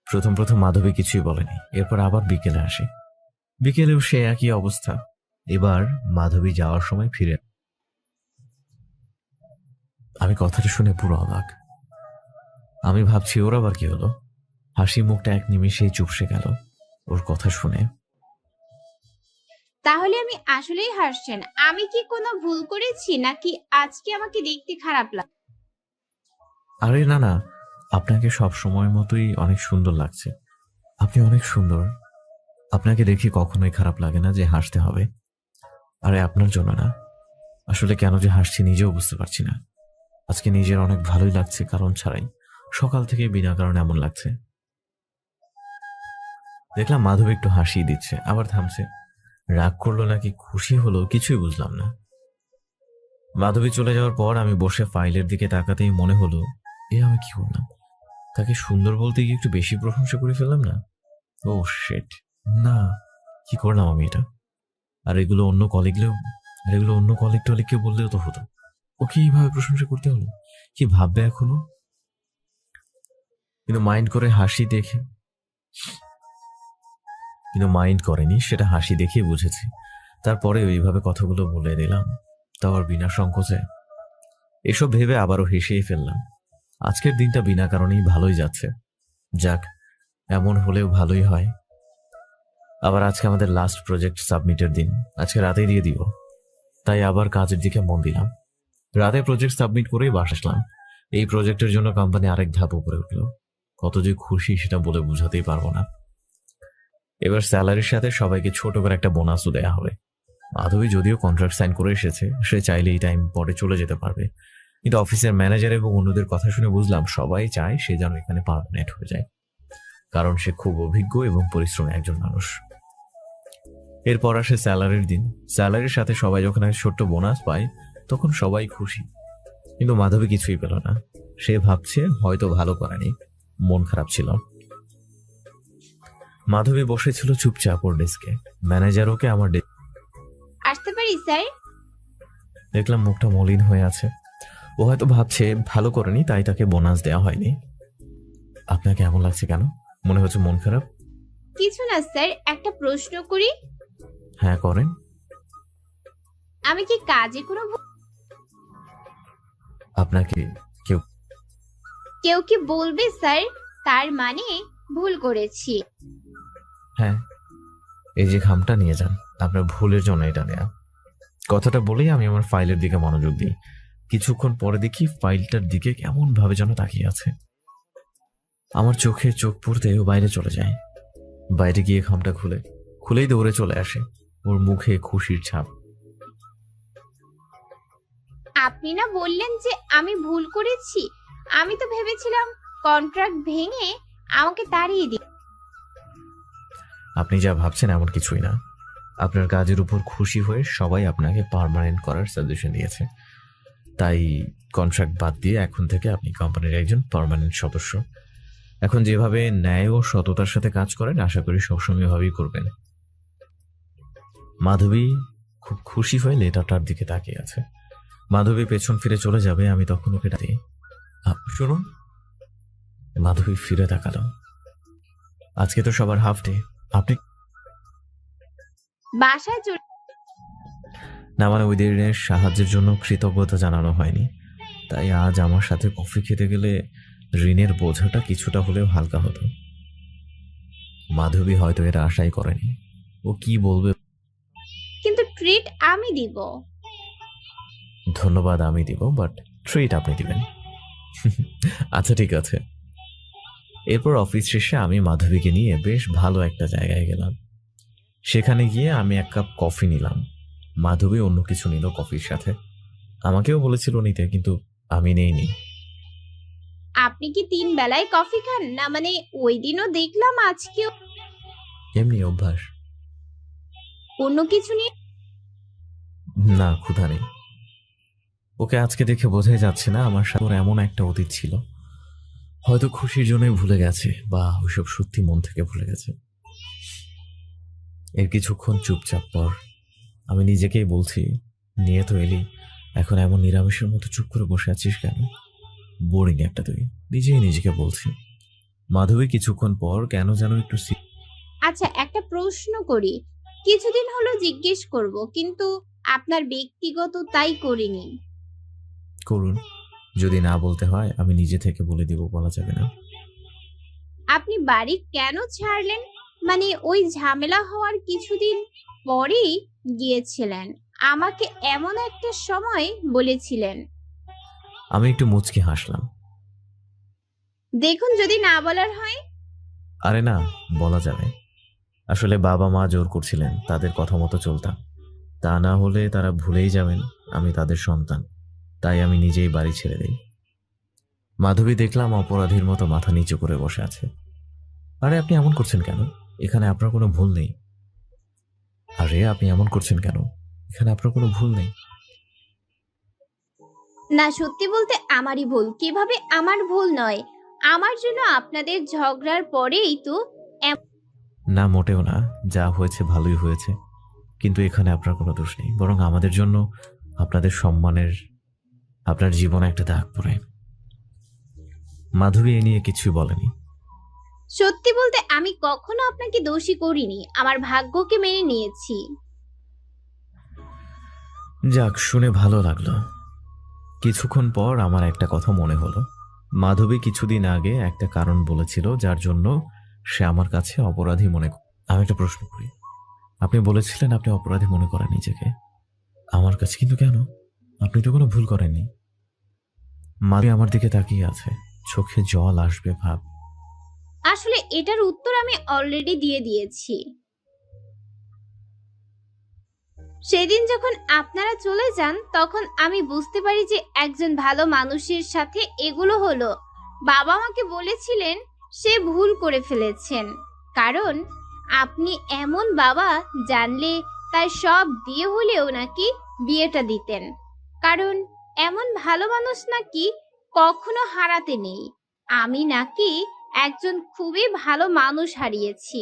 প্রথম মাধবী কিছুই বলেনি, এরপর আবার বিকেলে আসে। বিকেলেও সে একই অবস্থা। এবার মাধবী যাওয়ার সময় ফিরে। আমি কথাটা শুনে পুরো অবাক। আমি ভাবছি ওর আবার কি হলো। হাসি মুখটা এক নিমিষেই চুপসে গেল ওর কথা শুনে। তাহলে আমি আসলেই হাসছেন? আমি কি কোনো ভুল করেছি, নাকি আজকে আমাকে দেখতে খারাপ লাগে? আরে না, আপনাকে সব সময় মতোই অনেক সুন্দর লাগছে। আপনি অনেক সুন্দর। আপনাকে দেখে কখনোই খারাপ লাগে না যে হাসতে হবে। আরে আপনার জন্য না, আসলে কেন যে হাসছি নিজেও বুঝতে পারছি না। আজকে নিজের অনেক ভালোই লাগছে কারণ ছাড়াই। সকাল থেকে বিনা কারণে এমন লাগছে। দেখলাম মাধবী একটু হাসি দিচ্ছে, আবার থামছে। রাগ করলো নাকি খুশি হলো কিছুই বুঝলাম না। মাধবী চলে যাওয়ার পর আমি বসে ফাইলের দিকে তাকাতেই মনে হলো, আমি কি করলাম? তাকে সুন্দর বলতে গিয়ে একটু বেশি প্রশংসা করে ফেললাম না? ও শিট, না, কি করলাম আমি এটা? আর এগুলো অন্য কলিগ টলিগকে বললেও তো হতো। ওকে এইভাবে প্রশংসা করতে হলো, কি ভাববে এখনো? কিন্তু মাইন্ড করেনি, সেটা হাসি দেখেই বুঝেছি। তারপরে ওইভাবে কথাগুলো বলে দিলাম, তাও আর বিনা সংকোচে। এসব ভেবে আবারও হেসেই ফেললাম। আজকের দিনটা বিনা কারণেই ভালোই যাচ্ছে। যাক, এমন হলেও ভালোই হয়। আবার আজকে আমাদের লাস্ট প্রজেক্ট সাবমিটের দিন, আজকে রাতেই দিয়ে দিব। তাই আবার কাজের দিকে মন দিলাম। রাতে প্রজেক্ট সাবমিট করেই বাসা আসলাম। এই প্রজেক্টের জন্য কোম্পানি আরেক ধাপ উপরে উঠল। কত যে খুশি সেটা বলে বোঝাতেই পারবো না। এবার স্যালারির সাথে সবাইকে ছোট করে একটা বোনাসও দেয়া হবে। মাধবী যদিও কন্ট্রাক্ট সাইন করে এসেছে, সে চাইলে এই টাইম পরে চলে যেতে পারবে, কিন্তু অফিসের ম্যানেজার এবং অন্যদের কথা শুনে বুঝলাম সবাই চায় সে যেন এখানে পার্মানেন্ট হয়ে যায়, কারণ সে খুব অভিজ্ঞ এবং পরিশ্রমী একজন মানুষ। এরপর আসে স্যালারির দিন। স্যালারির সাথে সবাই যখন একটা ছোট্ট বোনাস পায় তখন সবাই খুশি, কিন্তু মাধবী কিছুই পেল না। সে ভাবছে হয়তো ভালো করেনি, মন খারাপ ছিল। মাধবী বসেছিল চুপচাপ ওর ডেস্কে। ম্যানেজার ওকে আমার আসতে পারি স্যার? দেখলাম মুখটা মলিন হয়ে আছে। ও হয়তো ভাবছে ভালো করেনি তাই তাকে বোনাস দেওয়া হয়নি। আপনাকে এমন লাগছে কেন? মনে হচ্ছে মন খারাপ? কিছু না স্যার, একটা প্রশ্ন করি? হ্যাঁ করেন। আমি কি কাজে কোনো আপনাকে কেউ কি বলবে স্যার? তার মানে ভুল করেছি। হ্যাঁ, এই যে খামটা নিয়ে যান, আপনার ভুলের জন্য এটা নেয়া। কথাটা বলেই আমি আমার ফাইলের দিকে মনোযোগ দিই। কিছুক্ষণ পরে দেখি ফাইলটার দিকে কেমন ভাবে যেন তাকিয়ে আছে। আমার চোখে চোখ পড়তে ও বাইরে চলে যায়। বাইরে গিয়ে খামটা খুলেই দৌড়ে চলে আসে। ওর মুখে খুশির ছাপ। আপনি না বললেন যে আমি ভুল করেছি? আমি তো ভেবেছিলাম কন্ট্রাক্ট ভেঙে আমাকে তাড়িয়ে দিন। আপনি যা ভাবছেন এমন কিছুই না। আপনার কাজের উপর খুশি হয়ে সবাই আপনাকে পার্মানেন্ট করার সাজেশন দিয়েছে, তাই কন্ট্রাক্ট বাদ দিয়ে এখন থেকে আপনি কোম্পানির একজন পার্মানেন্ট সদস্য। এখন যেভাবে ন্যায় ও সততার সাথে কাজ করেন আশা করি সবসময় এভাবেই করবেন। মাধবী খুব খুশি হয়ে লেটারটার দিকে তাকিয়ে আছে। মাধবী পেছন ফিরে চলে যাবে, আমি তখন ওকে ডাকি, শুনুন। মাধবী ফিরে তাকালো। আজকে তো সবার হাফ ডে, আপনি বাসায় চলে না মানে ওই দিনের সাহায্যের জন্য কৃতজ্ঞতা জানানো হয়নি, তাই আজ আমার সাথে কফি খেতে গেলে ঋণের বোঝাটা কিছুটা হলেও হালকা হতো। মাধবী হয়তো এর আশাই করেনি। ও কি বলবে? কিন্তু ট্রিট আমি দিব। ধন্যবাদ আমি দিব, বাট ট্রিট আপনি দিবেন। আচ্ছা ঠিক আছে। এরপর অফিস শেষে আমি মাধবীকে নিয়ে বেশ ভালো একটা জায়গায় গেলাম। সেখানে গিয়ে আমি এক কাপ কফি নিলাম। মাধবী অন্য কিছু নিল কফির সাথে। আমাকেও বলেছিল নিতে, কিন্তু আমি নেইনি। আপনি কি 3 বেলায় কফি খান? না মানে ওই দিনও দেখলাম আজকেও এমনি অভ্যাস। অন্য কিছু নিয়ে। না, ক্ষুধা নেই। ওকে আজকে দেখে বোঝাই যাচ্ছে না আমার সাথে ওর এমন একটা অতীত ছিল। হয়তো খুশির জন্যই ভুলে গেছে, বা ওইসব সত্যি মন থেকে ভুলে গেছে। এর কিছুক্ষণ চুপচাপ পর আমি নিজেকেই বলছি, নিয়ে তো এলি, এখন এমন নিরামিষের মতো চুপ করে বসে আছিস কেন? বোরিং একটা তুই। নিজেই নিজেকে বলছি। মাধবী কিছুক্ষণ পর কেন যেন একটু আচ্ছা একটা প্রশ্ন করি, কিছুদিন হলো জিজ্ঞেস করব, কিন্তু আপনার ব্যক্তিগত তাই করিনি। করুন। যদি না বলতে হয় আমি নিজে থেকে বলে দিব, বলা যাবে না। আপনি বাড়ি কেন ছাড়লেন? মানে ওই ঝামেলা হওয়ার কিছুদিন পরেই গিয়েছিলেন, আমাকে এমন একটা সময় বলেছিলেন। আমি একটু মুচকি হাসলাম। দেখুন যদি না বলার হয়। আরে না, বলা যাবে। আসলে বাবা মা জোর করছিলেন, তাদের কথা মতো চলতাম। তা না হলে তারা ভুলেই যাবেন আমি তাদের সন্তান। তাই আমি নিজেই বাড়ি ছেড়ে দেই। মাধবী দেখলাম অপরাধীর মতো মাথা নিচু করে বসে আছে। আরে আপনি এমন করছেন কেন? এখানে আপনার কোনো ভুল নেই। আরে আপনি এমন করছেন কেন? এখানে আপনার কোনো ভুল নেই। না সত্যি বলতে আমারই ভুল। কিভাবে আমার ভুল নয়? আমার জন্য আপনাদের ঝগড়ার পরেই তো না মোটেও না, যা হয়েছে ভালোই হয়েছে। কিন্তু এখানে আপনার কোনো দোষ নেই, বরং আমাদের জন্য আপনাদের সম্মানের, আপনার জীবনে একটা দাগ পড়ে। মাধবী এ নিয়ে কিছুই বলেনি। সত্যি বলতে আমি কখনো আপনাকে দোষী করিনি, আমার ভাগ্যকে মেনে নিয়েছি। যাক, শুনে ভালো লাগলো। কিছুক্ষণ পর আমার একটা কথা মনে হলো। মাধবী কিছুদিন আগে একটা কারণ বলেছিল যার জন্য সে আমার কাছে অপরাধী মনে আমি একটা প্রশ্ন করি, আপনি বলেছিলেন আপনি অপরাধী মনে করেন নিজেকে, আমার কাছে কিন্তু কেন? আপনি তো কোনো ভুল করেননি। মাধবী আমার দিকে তাকিয়ে আছে, চোখে জল আসবে ভাব। আসলে এটার উত্তর আমি অলরেডি দিয়ে দিয়েছি। সেদিন যখন আপনারা চলে যান তখন আমি বুঝতে পারি যে একজন ভালো মানুষের সাথে এগুলো হলো। বাবা আমাকে বলেছিলেন সে ভুল করে ফেলেছেন, কারণ আপনি এমন বাবা জানলে তার সব দিয়ে হলেও নাকি বিয়েটা দিতেন, কারণ এমন ভালো মানুষ নাকি কখনো হারাতে নেই। আমি নাকি একজন খুবই ভালো মানুষ হারিয়েছি।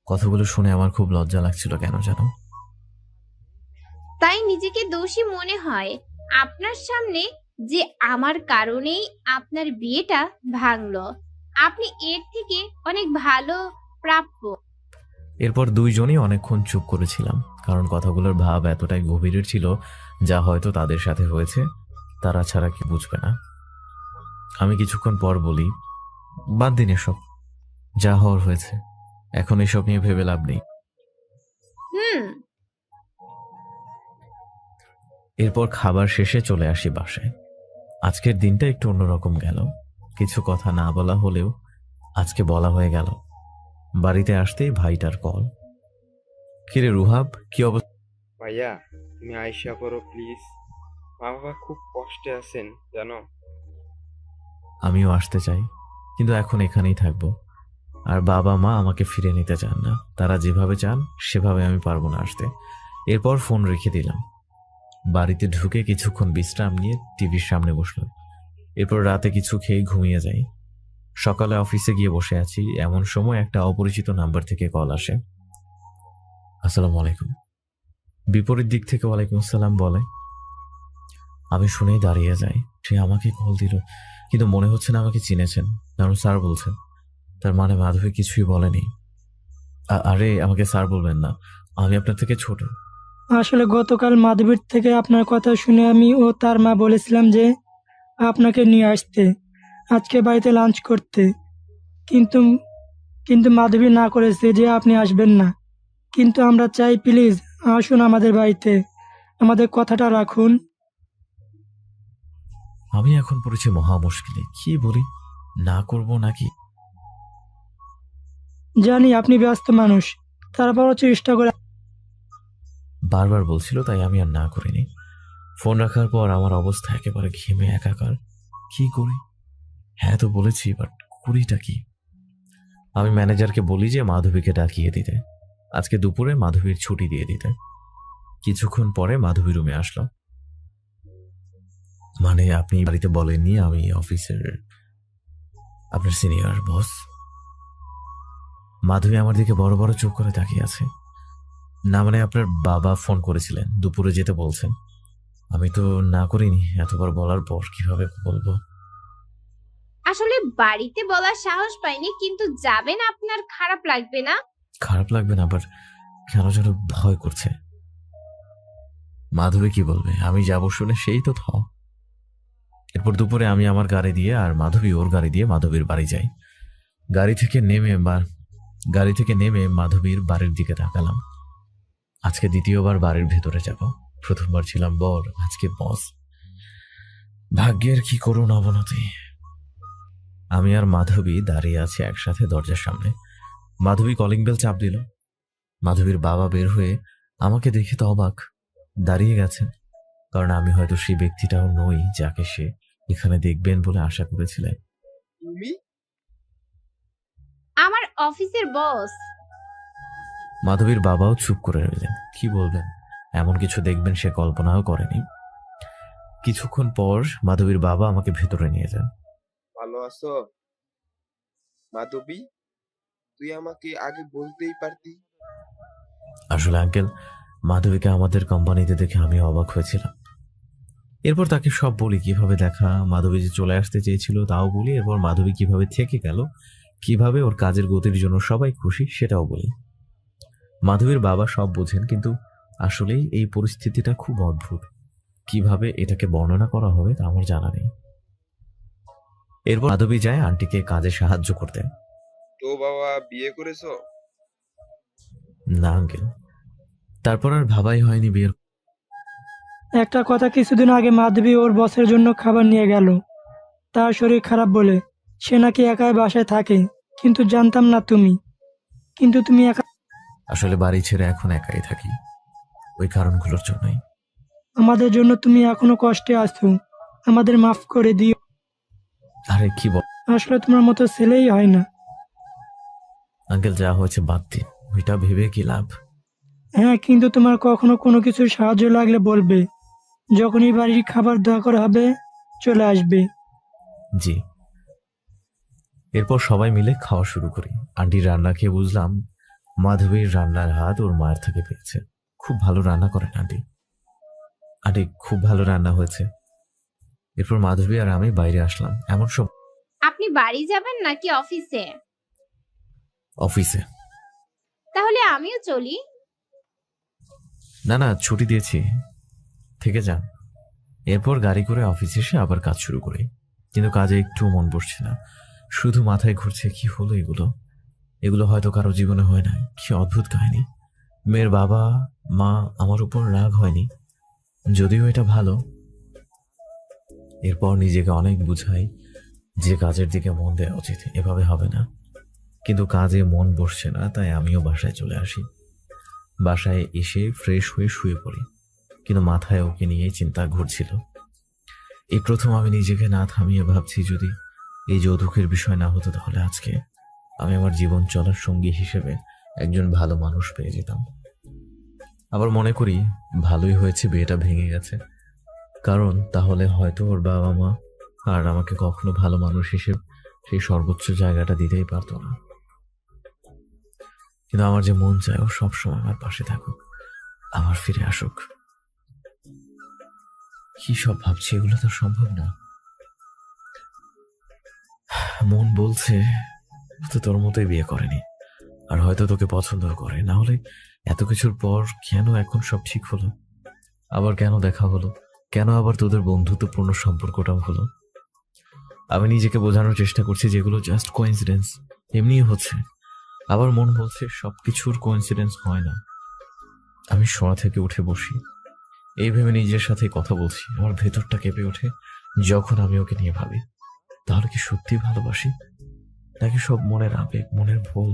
কথাগুলো শুনে আমার খুব লজ্জা লাগছিল কেন জানো? তাই নিজেকে দোষী মনে হয় আপনার সামনে যে আমার কারণেই আপনার বিয়েটা ভাঙলো। আপনি এর থেকে অনেক ভালো প্রাপ্য। এরপর দুইজনই অনেকক্ষণ চুপ করেছিলাম, কারণ কথাগুলোর ভাব এতটাই গভীরের ছিল যা হয়তো তাদের সাথে হয়েছে তারা ছাড়া কি বুঝবে না। আমি কিছুক্ষণ পর বলি, বাদ দিন এসব, যা হওয়ার হয়েছে। এখন এসব নিয়ে ভেবে লাভ নেই। হুম। এরপর খাবার শেষে চলে আসি বাসায়। আজকের দিনটা একটু অন্যরকম গেল। কিছু কথা না বলা হলেও আজকে বলা হয়ে গেল। বাড়িতে আসতেই ভাইটার কল। কিরে রুহাব, কি অবস্থা? ভাইয়া তুমি আইসা করো প্লিজ, মা বাবা খুব কষ্টে আছেন জানো। আমিও আসতে চাই, কিন্তু এখন এখানেই থাকবো। আর বাবা মা আমাকে ফিরে নিতে চান না, তারা যেভাবে চান সেভাবে আমি পারবো না আসতে। এরপর ফোন রেখে দিলাম। বাড়িতে ঢুকে কিছুক্ষণ বিশ্রাম নিয়ে টিভির সামনে বসলাম। এরপর রাতে কিছু খেয়ে ঘুমিয়ে যাই। সকালে অফিসে গিয়ে বসে আছি, এমন সময় একটা অপরিচিত নাম্বার থেকে কল আসে। আসসালামু আলাইকুম। বিপরীত দিক থেকে ওয়ালাইকুম আসসালাম বলে। আমি শুনেই দাঁড়িয়ে যাই। সে আমাকে কল দিল, কিন্তু মনে হচ্ছে না আমাকে চিনেছেন, কারণ স্যার বলছেন। তার মানে মাধবী কিছুই বলেনি। আরে আমাকে স্যার বলবেন না, আমি আপনার থেকে ছোট। আসলে গতকাল মাধবীর থেকে আপনার কথা শুনে আমি ও তার মা বলেছিলাম যে আপনাকে নিয়ে আসতে, আজকে বাড়িতে লাঞ্চ করতে। কিন্তু কিন্তু মাধবী না করেছে যে আপনি আসবেন না। কিন্তু আমরা চাই প্লিজ আসুন আমাদের বাড়িতে, আমাদের কথাটা রাখুন। আমি এখন পড়েছি মহা মুশকিলে, কি বলি, না করব নাকি? জানি আপনি ব্যস্ত মানুষ, তারপরও চেষ্টা করে। বারবার বলছিল তাই আমি আর না করিনি। ফোন রাখার পর আমার অবস্থা একেবারে ঘেমে একাকার। কি করি? হ্যাঁ তো বলেছি, বাট করিটা কি? আমি ম্যানেজারকে বলি যে মাধবীকে ডাকিয়ে দিতে, আজকে দুপুরে মাধবীর ছুটি দিয়ে দিতে। কিছুক্ষণ পরে মাধবী রুমে আসলো। মানে আপনি বাড়িতে বলেননি আমি অফিসের আপনার সিনিয়র বস? মাধবী আমার দিকে বড় বড় চোখ করে তাকিয়ে আছে। না মানে আপনার বাবা ফোন করেছিলেন, দুপুরে যেতে বলছেন। আমি তো না করিনি, এতবার বলার পর কিভাবে বলবো? আসলে বাড়িতে বলার সাহস পাইনি, কিন্তু যাবেন, আপনার খারাপ লাগবে না? খারাপ লাগবে না, আবার কেন যেন ভয় করছে। মাধবী কি বলবে আমি যাব শুনে, সেই তো থ। এরপর দুপুরে আমি আমার গাড়ি দিয়ে আর মাধবী ওর গাড়ি দিয়ে মাধবীর বাড়ি যাই। গাড়ি থেকে নেমে মাধবীর বাড়ির দিকে তাকালাম। আজকে দ্বিতীয়বার বাড়ির ভেতরে যাব। প্রথমবার ছিলাম বর, আজকে বস। ভাগ্যের কি করুণ অবনতি। আমি আর মাধবী দাঁড়িয়ে আছি একসাথে দরজার সামনে। মাধবী কলিং বেল চাপ দিল। মাধবীর বাবা বের হয়ে আমাকে দেখে তো অবাক, দাঁড়িয়ে গেছেন। কারণ আমি হয়তো সেই ব্যক্তিটাও নই যাকে সে এখানে দেখবেন বলে আশা করেছিলেন। তুমি? আমার অফিসের বস। মাধবীর বাবাও চুপ করে রইলেন। কি বলবেন, এমন কিছু দেখবেন সে কল্পনাও করেনি। কিছুক্ষণ পর মাধবীর বাবা আমাকে ভেতরে নিয়ে যান। ভালো আছো মাধবী? তুই আমাকে আগে বলতেই পারতি। আসলে আঙ্কেল, মাধবীকে আমাদের কোম্পানিতে দেখে আমি অবাক হয়েছিলাম। এরপর তাকে সব বলি, কিভাবে দেখা, মাধবী যে চলে আসতে চেয়েছিল তাও বলি। এরপর মাধবী কিভাবে থেকে গেল, কিভাবে ওর কাজের গতির জন্য সবাই খুশি সেটাও বলি। মাধবীর বাবা সব বোঝেন, কিন্তু আসলেই এই পরিস্থিতিটা খুব অদ্ভুত। কিভাবে এটাকে বর্ণনা করা হবে তা আমার জানা নেই। এরপর মাধবী যায় আন্টিকে কাজে সাহায্য করতে। তো বাবা বিয়ে করেছো? না আঙ্কেল, তারপর আর ভাবাই হয়নি বিয়ের। একটা কথা, কিছুদিন আগে মাধবী ওর বসের জন্য খাবার নিয়ে গেল, তার শরীর খারাপ বলে। সে নাকি একাই বাসায় থাকে, কিন্তু জানতাম না কিন্তু তুমি একা। আসলে বাড়ি ছেড়ে এখন একাই থাকি, ওই কারণগুলোর জন্যই। আমাদের জন্য তুমি এখনো কষ্টে আছো, আমাদের মাফ করে দিও। আরে কি বল আসলে তোমার মতো ছেলেই হয় না। আঙ্কেল, যা হয়েছে বাদ দিন, ওইটা ভেবে কি লাভ? হ্যাঁ, কিন্তু তোমার কখনো কোনো কিছুর সাহায্য লাগলে বলবে। যখনই বাড়ির খাবার দরকার হবে চলে আসবে। জি। এরপর সবাই মিলে খাওয়া শুরু করি। আন্টির রান্না খেয়ে বুঝলাম মাধবীর রান্নার হাত ওর মায়ের থেকে পেয়েছে। খুব ভালো রান্না করেন আন্টি। আন্টি খুব ভালো রান্না হয়েছে। এরপর মাধবী আর আমি বাইরে আসলাম। এমন সব আপনি বাড়ি যাবেন নাকি অফিসে? অফিসে। তাহলে আমিও চলি। না না, ছুটি দিয়েছি, থেকে যান। এরপর গাড়ি করে অফিসে এসে আবার কাজ শুরু করি। কিন্তু কাজে একটু মন বসছে না, শুধু মাথায় ঘুরছে কি হলো এগুলো হয়তো কারো জীবনে হয় না। কি অদ্ভুত কাহিনী। মেয়ের বাবা মা আমার উপর রাগ হয়নি, যদিও এটা ভালো। এরপর নিজেকে অনেক বুঝাই যে কাজের দিকে মন দেওয়া উচিত, এভাবে হবে না। কিন্তু কাজে মন বসছে না, তাই আমিও বাসায় চলে আসি। বাসায় এসে ফ্রেশ হয়ে শুয়ে পড়ি, কিন্তু মাথায় ওকে নিয়েই চিন্তা ঘুরছিল। এই প্রথম আমি নিজেকে না থামিয়ে ভাবছি, যদি এই যৌতুকের বিষয় না হতো তাহলে আজকে আমি আমার জীবন চলার সঙ্গী হিসেবে একজন ভালো মানুষ পেয়ে যেতাম। আবার মনে করি ভালোই হয়েছে বিয়েটা ভেঙে গেছে, কারণ তাহলে হয়তো ওর বাবা মা আর আমাকে কখনো ভালো মানুষ হিসেবে সেই সর্বোচ্চ জায়গাটা দিতেই পারতো না। কিন্তু আমার যে মন চায় ও সবসময় আমার পাশে থাকুক, আমার ফিরে আসুক। কি সব ভাবছি, এগুলো তো সম্ভব না। মন বলছে তো তোর মতোই বিয়ে করেনি, আর হয়তো তোকে পছন্দ করে, না হলে এত কিছুর পর কেন এখন সব ঠিক হলো? আবার কেন দেখা হলো? কেন আবার তোদের বন্ধুত্বপূর্ণ সম্পর্কটাও হলো? আমি নিজেকে বোঝানোর চেষ্টা করছি যেগুলো জাস্ট কোইন্সিডেন্স, এমনিই হচ্ছে। আবার মন বলছে সবকিছুর কোইন্সিডেন্স হয় না। আমি শোয়া থেকে উঠে বসি, এই ভেবে নিজের সাথে কথা বলছি। আমার ভেতরটা কেঁপে ওঠে যখন আমি ওকে নিয়ে ভাবি, তাহলে কি সত্যি ভালোবাসি, নাকি সব মনের আবেগ, মনের ভুল?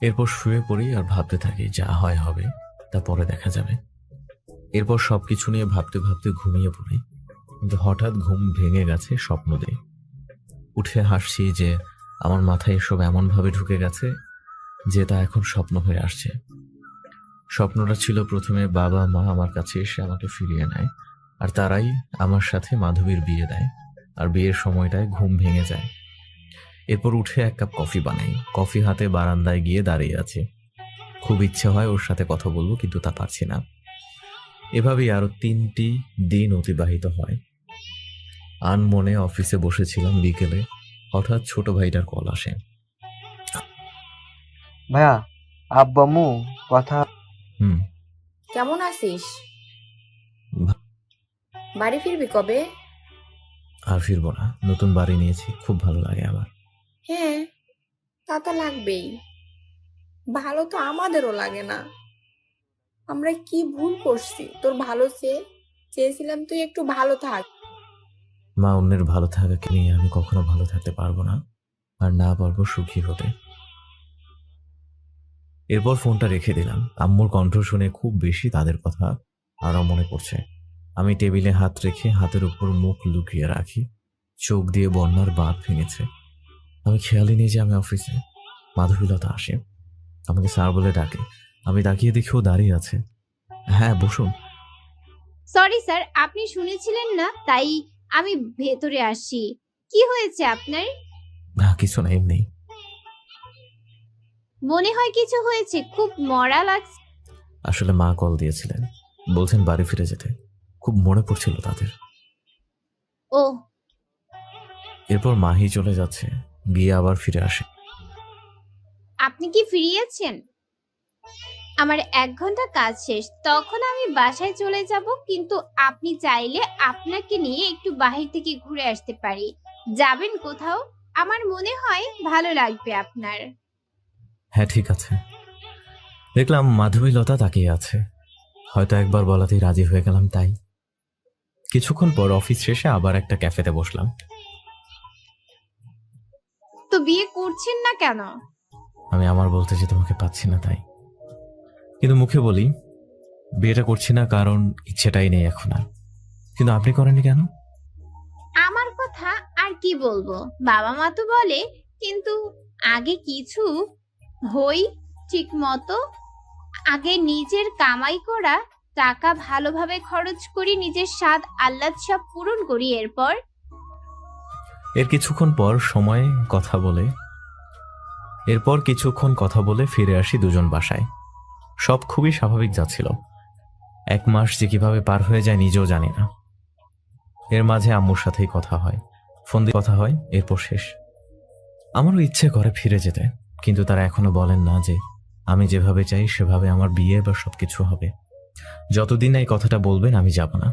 এরপর শুয়ে পড়ি আর ভাবতে থাকি, যা হয় হবে, তা পরে দেখা যাবে। এরপর সবকিছু নিয়ে ভাবতে ভাবতে ঘুমিয়ে পড়ি, কিন্তু হঠাৎ ঘুম ভেঙে গেছে স্বপ্ন দিয়ে। উঠে হাসছি যে আমার মাথায় এসব এমনভাবে ঢুকে গেছে যে তা এখন স্বপ্ন হয়ে আসছে। স্বপ্নটা ছিল প্রথমে বাবা মা আমার কাছে এসে আমাকে ফিরিয়ে নেয়, আর তারাই আমার সাথে মাধবীর বিয়ে দেয়, আর বিয়ের সময়টায় ঘুম ভেঙে যায়। এরপর উঠে এক কাপ কফি বানাই, কফি হাতে বারান্দায় গিয়ে দাঁড়িয়ে আছি। খুব ইচ্ছে হয় ওর সাথে কথা বলবো, কিন্তু তা পারছি না। এভাবেই আরো 3টি দিন অতিবাহিত হয়। আনমনে অফিসে বসেছিলাম, বিকেলে হঠাৎ ছোট ভাইটার কল আসে। ভাইয়া, আব্বু আম্মু কথা। হুম। কেমন আছিস? ভা- বাড়ি ফিরবি কবে? আর ফিরবো না, নতুন বাড়ি নিয়েছি, খুব ভালো লাগে আমার। হ্যাঁ, তা তো লাগবেই। ভালো তো আমাদেরও লাগে না। আমরা কি ভুল করছি তোর ভালো চেয়েছিলাম তুই একটু ভালো থাক। মা, অন্যের ভালো থাকাকে নিয়ে আমি কখনো ভালো থাকতে পারবো না, আর না পারবো সুখী হতে। এরপর ফোনটা রেখে দিলাম। আম্মুর কণ্ঠ শুনে খুব বেশি তাদের কথা আরো মনে পড়ছে। আমি টেবিলে হাত রেখে হাতের উপর মুখ লুকিয়ে রাখি, চোখ দিয়ে বন্যার বাঁধ ভেঙেছে। আমি খেয়ালই নেই যে আমি অফিসে। মাধবীলতা আসে, আমাকে স্যার বলে ডাকে। আমি তাকিয়ে দেখি ও দাঁড়িয়ে আছে। হ্যাঁ, বসুন। সরি স্যার, আপনি শুনেছিলেন না, তাই আমি ভেতরে আসি। কি হয়েছে আপনার? না, কিছু না, এমনি। মনে হয় কিছু হয়েছে, খুব মরা লাগছে। আসলে মা কল দিয়েছিলেন, বলছেন বাড়ি ফিরে যেতে, খুব মনে পড়ছিল তাদের। ও, এরপর মাহি চলে যাচ্ছে, গিয়ে আবার ফিরে আসে। আপনি কি ফিরিয়েছেন? আমার 1 ঘন্টা কাজ শেষ, তখন আমি বাসায় চলে যাব, কিন্তু আপনি চাইলে আপনাকে নিয়ে একটু বাহির থেকে ঘুরে আসতে পারি। যাবেন কোথাও? আমার মনে হয় ভালো লাগবে আপনার। হ্যাঁ, ঠিক আছে। দেখলাম মাধবীলতা তাকিয়ে আছে, হয়তো একবার বলাতেই রাজি হয়ে গেলাম তাই। কিছুক্ষণ পর অফিস শেষে আবার একটা ক্যাফেতে বসলাম। তো বিয়ে করছেন না কেন? আমি আমার বলতে যে তোমাকে পাচ্ছি না তাই। কিন্তু মুখে বলি বিয়েটা করছি না কারণ ইচ্ছেটাই নেই এখন আর। কিন্তু আপনি করেননি কেন? আমার কথা আর কি বলবো, বাবা মা তো বলে, কিন্তু আগে কিছু হই ঠিক মতো, আগে নিজের কামাই করা টাকা ভালোভাবে খরচ করি, নিজের স্বাদ আহ্লাদ সব পূরণ করি, এরপর। এরপর কিছুক্ষণ কথা বলে ফিরে আসি দুজন বাসায়। সব খুবই স্বাভাবিক যাচ্ছিল। 1 মাস যে কিভাবে পার হয়ে যায় নিজেও জানি না। এর মাঝে আম্মুর সাথেই কথা হয়, ফোন দিয়ে কথা হয়, এরপর শেষ। আমারও ইচ্ছে করে ফিরে যেতে, কিন্তু তারা এখনো বলেন না যে আমি যেভাবে চাই সেভাবে আমার বিয়ে বা সবকিছু হবে। যতদিন এই কথাটা বলবেন আমি যাব না।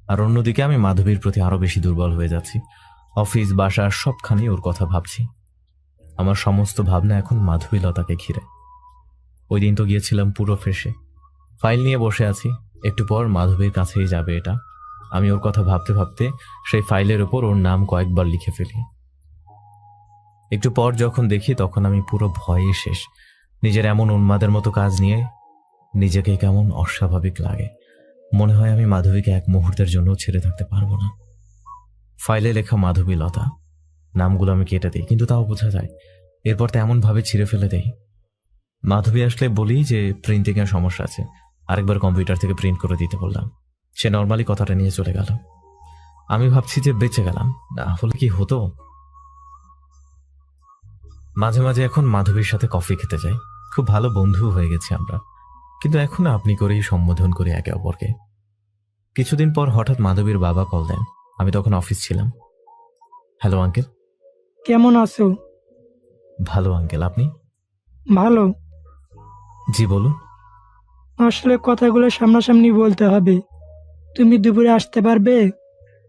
আর অন্যদিকে আমি মাধবীর প্রতি আরো বেশি দুর্বল হয়ে যাচ্ছি। অফিস, বাসা সবখানে ওর কথা ভাবছি। আমার সমস্ত ভাবনা এখন মাধবীলতাকে ঘিরে। ওই দিন তো গিয়েছিলাম পুরো ফ্রেশে, ফাইল নিয়ে বসে আছি। একটু পর মাধবীর কাছেই যাবে এটা। আমি ওর কথা ভাবতে ভাবতে সেই ফাইলের ওপর ওর নাম কয়েকবার লিখে ফেলি। একটু পর যখন দেখি তখন আমি পুরো ভয়ে শেষ। নিজের এমন উন্মাদের মতো কাজ নিয়ে নিজেকে কেমন অস্বাভাবিক লাগে। মনে হয় আমি মাধবীকে এক মুহূর্তের জন্য ছেড়ে থাকতে পারবো না। ফাইলে লেখা মাধবীলতা, নামগুলো আমি কেটে দিই, কিন্তু তাও বোঝা যায়। এরপর তেমন ভাবে ছিঁড়ে ফেলে দেই। মাধবী আসলে বলি যে প্রিন্টিং এর সমস্যা আছে, আরেকবার কম্পিউটার থেকে প্রিন্ট করে দিতে বললাম। সে নর্মালি কথাটা নিয়ে চলে গেল। আমি ভাবছি যে বেঁচে গেলাম, না হলে কি হতো। মাঝে মাঝে এখন মাধবীর সাথে কফি খেতে যাই, খুব ভালো বন্ধু হয়ে গেছি আমরা, কিন্তু এখন আপনি করেই সম্বোধন করি একে অপরকে। কিছুদিন পর হঠাৎ মাধবীর বাবা কল দেন, আমি তখন অফিস ছিলাম। Hello uncle. কেমন আছো? ভালো আঙ্কেল, আপনি? ভালো। জি বলুন। আসলে কথাগুলো সামনাসামনি বলতে হবে। তুমি দুপুরে আসতে পারবে?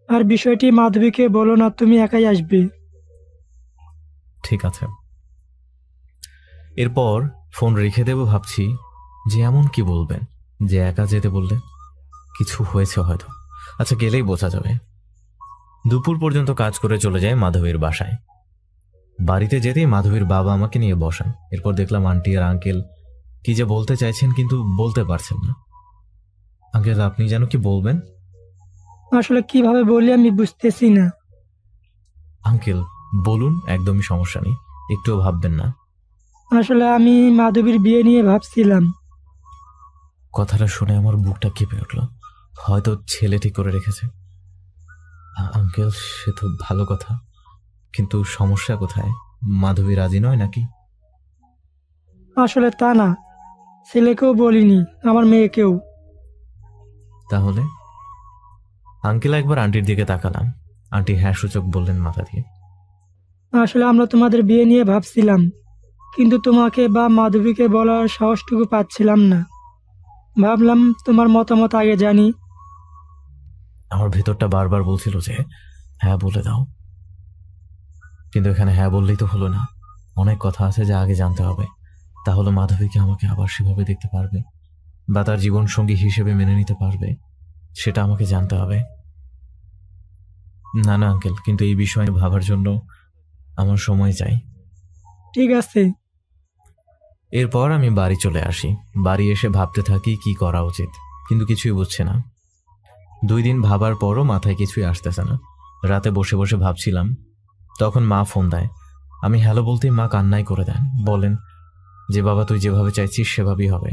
আর বিষয়টি মাধবীকে বলো না, তুমি একাই আসবে। ঠিক আছে। এরপর ফোন রেখে দেব ভাবছি যে এমন কি বলবেন যে একা যেতে বললে কিছু হয়েছে হয়তো। আচ্ছা, গেলেই বোঝা যাবে। দুপুর পর্যন্ত কাজ করে চলে যায় মাধবীর বাসায়। বাড়িতে যেতেই মাধবীর বাবা আমাকে নিয়ে বসান। এরপর দেখলাম আন্টি আর আঙ্কেল কি যে বলতে চাইছেন কিন্তু বলতে পারছেন না। আঙ্কেল, আপনি যেন কি বলবেন? আসলে কিভাবে বলি আমি বুঝতেছি না। আঙ্কেল বলুন, একদমই সমস্যা নেই, একটুও ভাববেন না। আসলে আমি মাধবীর বিয়ে নিয়ে ভাবছিলাম। কথাটা শুনে আমার বুকটা কেঁপে উঠল। হয়তো ছেলে ঠিক করে রেখেছে। আঙ্কেল, সে তো ভালো কথা, কিন্তু সমস্যা কোথায়? মাধবী রাজি নয় নাকি? আসলে তা না, ছেলেকেও বলিনি, আমার মেয়েকেও। তাহলে? আঙ্কেল একবার আন্টির দিকে তাকালাম। আন্টি হ্যাঁ সূচক বললেন মাথা দিয়ে। আসলে আমরা তোমাদের বিয়ে নিয়ে ভাবছিলাম, কিন্তু তোমাকে বা মাধবীকে বলার সাহসটুকু পাচ্ছিলাম না। ভাবলাম তোমার মতামত আগে জানি। আমার ভেতরটা বারবার বলছিল যে হ্যাঁ বলে দাও, কিন্তু এখানে হ্যাঁ বললেই তো হলো না। অনেক কথা আছে যা আগে জানতে হবে। তাহলে মাধবীকে আমাকে আবার সেভাবে দেখতে পারবে বা তার জীবন সঙ্গী হিসেবে মেনে নিতে পারবে, সেটা আমাকে জানতে হবে। না না আঙ্কেল, কিন্তু এই বিষয়ে ভাবার জন্য আমার সময় চাই। ঠিক আছে। এরপর আমি বাড়ি চলে আসি। বাড়ি এসে ভাবতে থাকি কি করা উচিত, কিন্তু কিছুই বুঝছে না। 2 দিন ভাবার পরও মাথায় কিছুই আসতেছে না। রাতে বসে বসে ভাবছিলাম, তখন মা ফোন দেয়। আমি হ্যালো বলতেই মা কান্নাই করে দেন, বলেন যে বাবা তুই যেভাবে চাইছিস সেভাবেই হবে,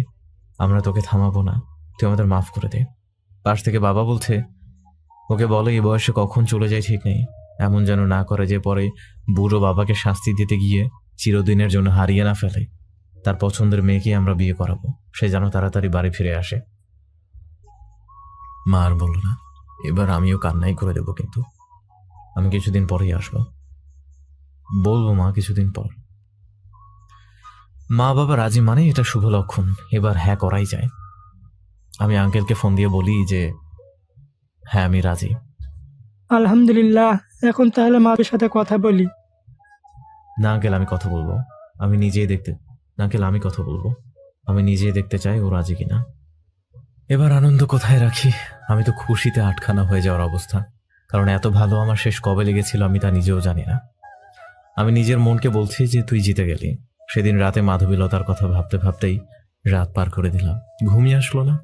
আমরা তোকে থামাবো না, তুই আমাদের মাফ করে দে। পাশ থেকে বাবা বলছে, ওকে বলো এই বয়সে কখন চলে যায় ঠিক নেই, এমন যেন না করে যে পরে বুড়ো বাবাকে শাস্তি দিতে গিয়ে চিরদিনের জন্য হারিয়ে না ফেলে। তার পছন্দের মেয়েকে আমরা বিয়ে করাবো, সে যেন তাড়াতাড়ি বাড়ি ফিরে আসে। মা আর বলল না। এবার আমিও কান্নাই করে দেবো, কিন্তু আমি কিছুদিন পরেই আসবো। বলবো মা কিছুদিন পর। মা বাবা রাজি মানে এটা শুভ লক্ষণ, এবার হ্যাঁ করাই যায়। আমি আঙ্কেলকে ফোন দিয়ে বলি যে হ্যাঁ আমি রাজি। আলহামদুলিল্লাহ, এখন তাহলে মাধবীর সাথে কথা বলি। না আঙ্কেল, আমি কথা বলবো, আমি নিজেই দেখতে না আঙ্কেল আমি কথা বলবো, আমি নিজেই দেখতে চাই ও রাজি কিনা। এবার আনন্দ কোথায় রাখি? আমি তো খুশিতে আটখানা হয়ে যাওয়ার অবস্থা, কারণ এত ভালো আমার শেষ কবে লেগেছিল আমি তা নিজেও জানি না। আমি নিজের মনকে বলছি যে তুই জিতে গেলি। সেদিন রাতে মাধবীলতার কথা ভাবতে ভাবতেই রাত পার করে দিলাম, ঘুমিয়ে আসলো না।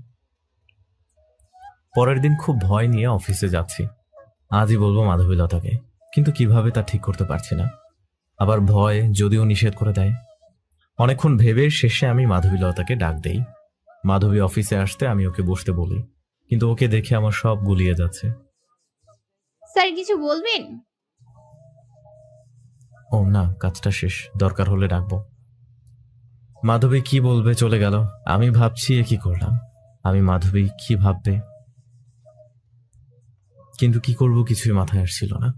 পরের দিন খুব ভয় নিয়ে অফিসে যাচ্ছি। আজই বলবো মাধবীলতাকে, কিন্তু কিভাবে তা ঠিক করতে পারছি না। আবার ভয় যদিও নিষেধ করে দেয়। অনেকক্ষণ ভেবে শেষে আমি মাধবীলতাকে ডাক দেই। মাধবী অফিসে আসতে আমি ওকে বসতে বলি, কিন্তু ওকে দেখে আমার সব গুলিয়ে যাচ্ছে। স্যার কিছু বলবেন? ও না, কাজটা শেষ, দরকার হলে ডাকবো। মাধবী কি বলবে চলে গেল। আমি ভাবছি এ কি করলাম, আমি মাধবী কি ভাববে, কিন্তু কি করব কিছুই মাথায় আসছিল না।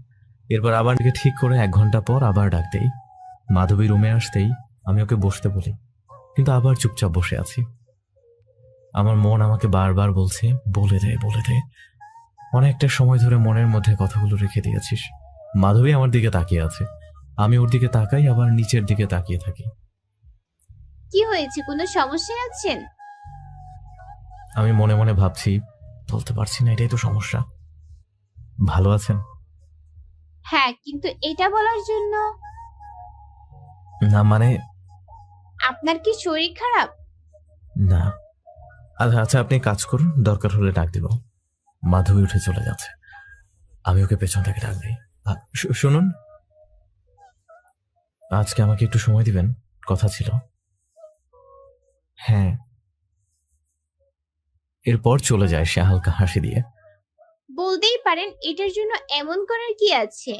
এরপর আবার ঠিক করে 1 ঘন্টা পর আবার ডাক দেই। মাধবী রুমে আসতেই আমি ওকে বসতে বলি, কিন্তু আবার চুপচাপ বসে আছি। আমার মন আমাকে বারবার বলছে বলে দে বলে দে। অনেকটা সময় ধরে মনের মধ্যে কথাগুলো রেখে দিয়েছিস। মাধবী আমার দিকে তাকিয়ে আছে, আমি ওর দিকে তাকাই, আবার নিচের দিকে তাকিয়ে থাকি। কি হয়েছে, কোনো সমস্যায় আছেন? আমি মনে মনে ভাবছি, বলতে পারছি না, এটাই তো সমস্যা। ভালো আছেন? হ্যাঁ, কিন্তু এটা বলার জন্য না মানে আপনার কি শরীর খারাপ? না। আচ্ছা আচ্ছা, আপনি কাজ করুন, দরকার হলে ডাক দিব। মাধবী উঠে চলে যাচ্ছে, আমি ওকে পেছন থেকে ডাক দিই। শুনুন, আজকে আমাকে একটু সময় দিবেন, কথা ছিল। হ্যাঁ। এরপর চলে যায় সে হালকা হাসি দিয়ে। বলতেই পারেন, এটার জন্য এমন করার কি আছে?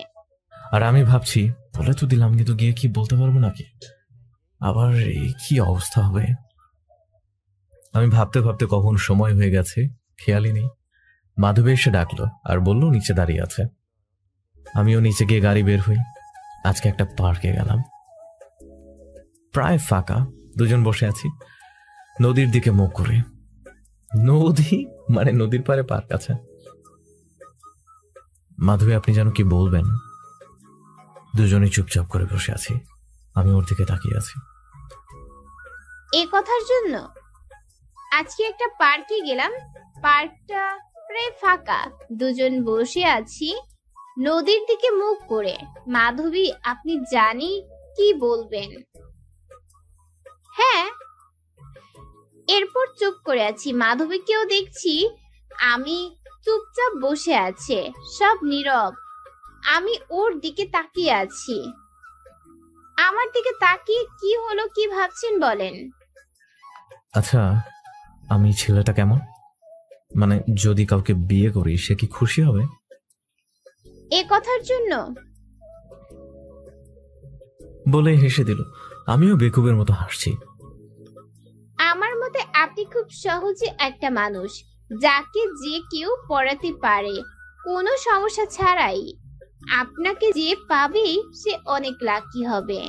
আর আমি ভাবছি বলে তো দিলাম, কিন্তু গিয়ে কি বলতে পারবো নাকি, আবার এই কি অবস্থা হবে। আমি ভাবতে ভাবতে কখন সময় হয়ে গেছে খেয়ালই নেই। মাধবী এসে ডাকলো আর বলল নিচে দাঁড়িয়ে আছে। আমিও নিচে গিয়ে গাড়ি বের হই। আজকে একটা পার্কে গেলাম, প্রায় ফাঁকা, দুজন বসে আছি। নদীর দিকে মুখ করে। নদী মানে নদীর পাড়ে পার্ক আছে। মাধবী, আপনি যেন কি বলবেন। দুজনেই চুপচাপ করে বসে আছি। আমি ওর দিকে তাকিয়ে আছি। এ কথার জন্য আজকে একটা পার্কে গেলাম, পার্কটা প্রায় ফাঁকা, দুজন বসে আছি নদীর দিকে মুখ করে। মাধবী, আপনি জানি কি বলবেন? হ্যাঁ। এরপর চুপ করে আছি, মাধবীকেও দেখছি আমি চুপচাপ বসে আছে, সব নীরব। আমি ওর দিকে তাকিয়ে আছি। আমার দিকে তাকিয়ে কি হলো, কি ভাবছেন বলেন? আচ্ছা, আমি ছেলেটা কেমন? মানে যদি কাউকে বিয়ে করি সে কি খুশি হবে? এ কথার জন্য বলে হেসে দিল। আমিও বেকুবের মতো হাসছি। আমার মতে আপনি খুব সহজে একটা মানুষ যাকে যে কেউ পড়াতে পারে কোনো সমস্যা ছাড়াই। আপনাকে যে পাবে সে অনেক লাকি হবে।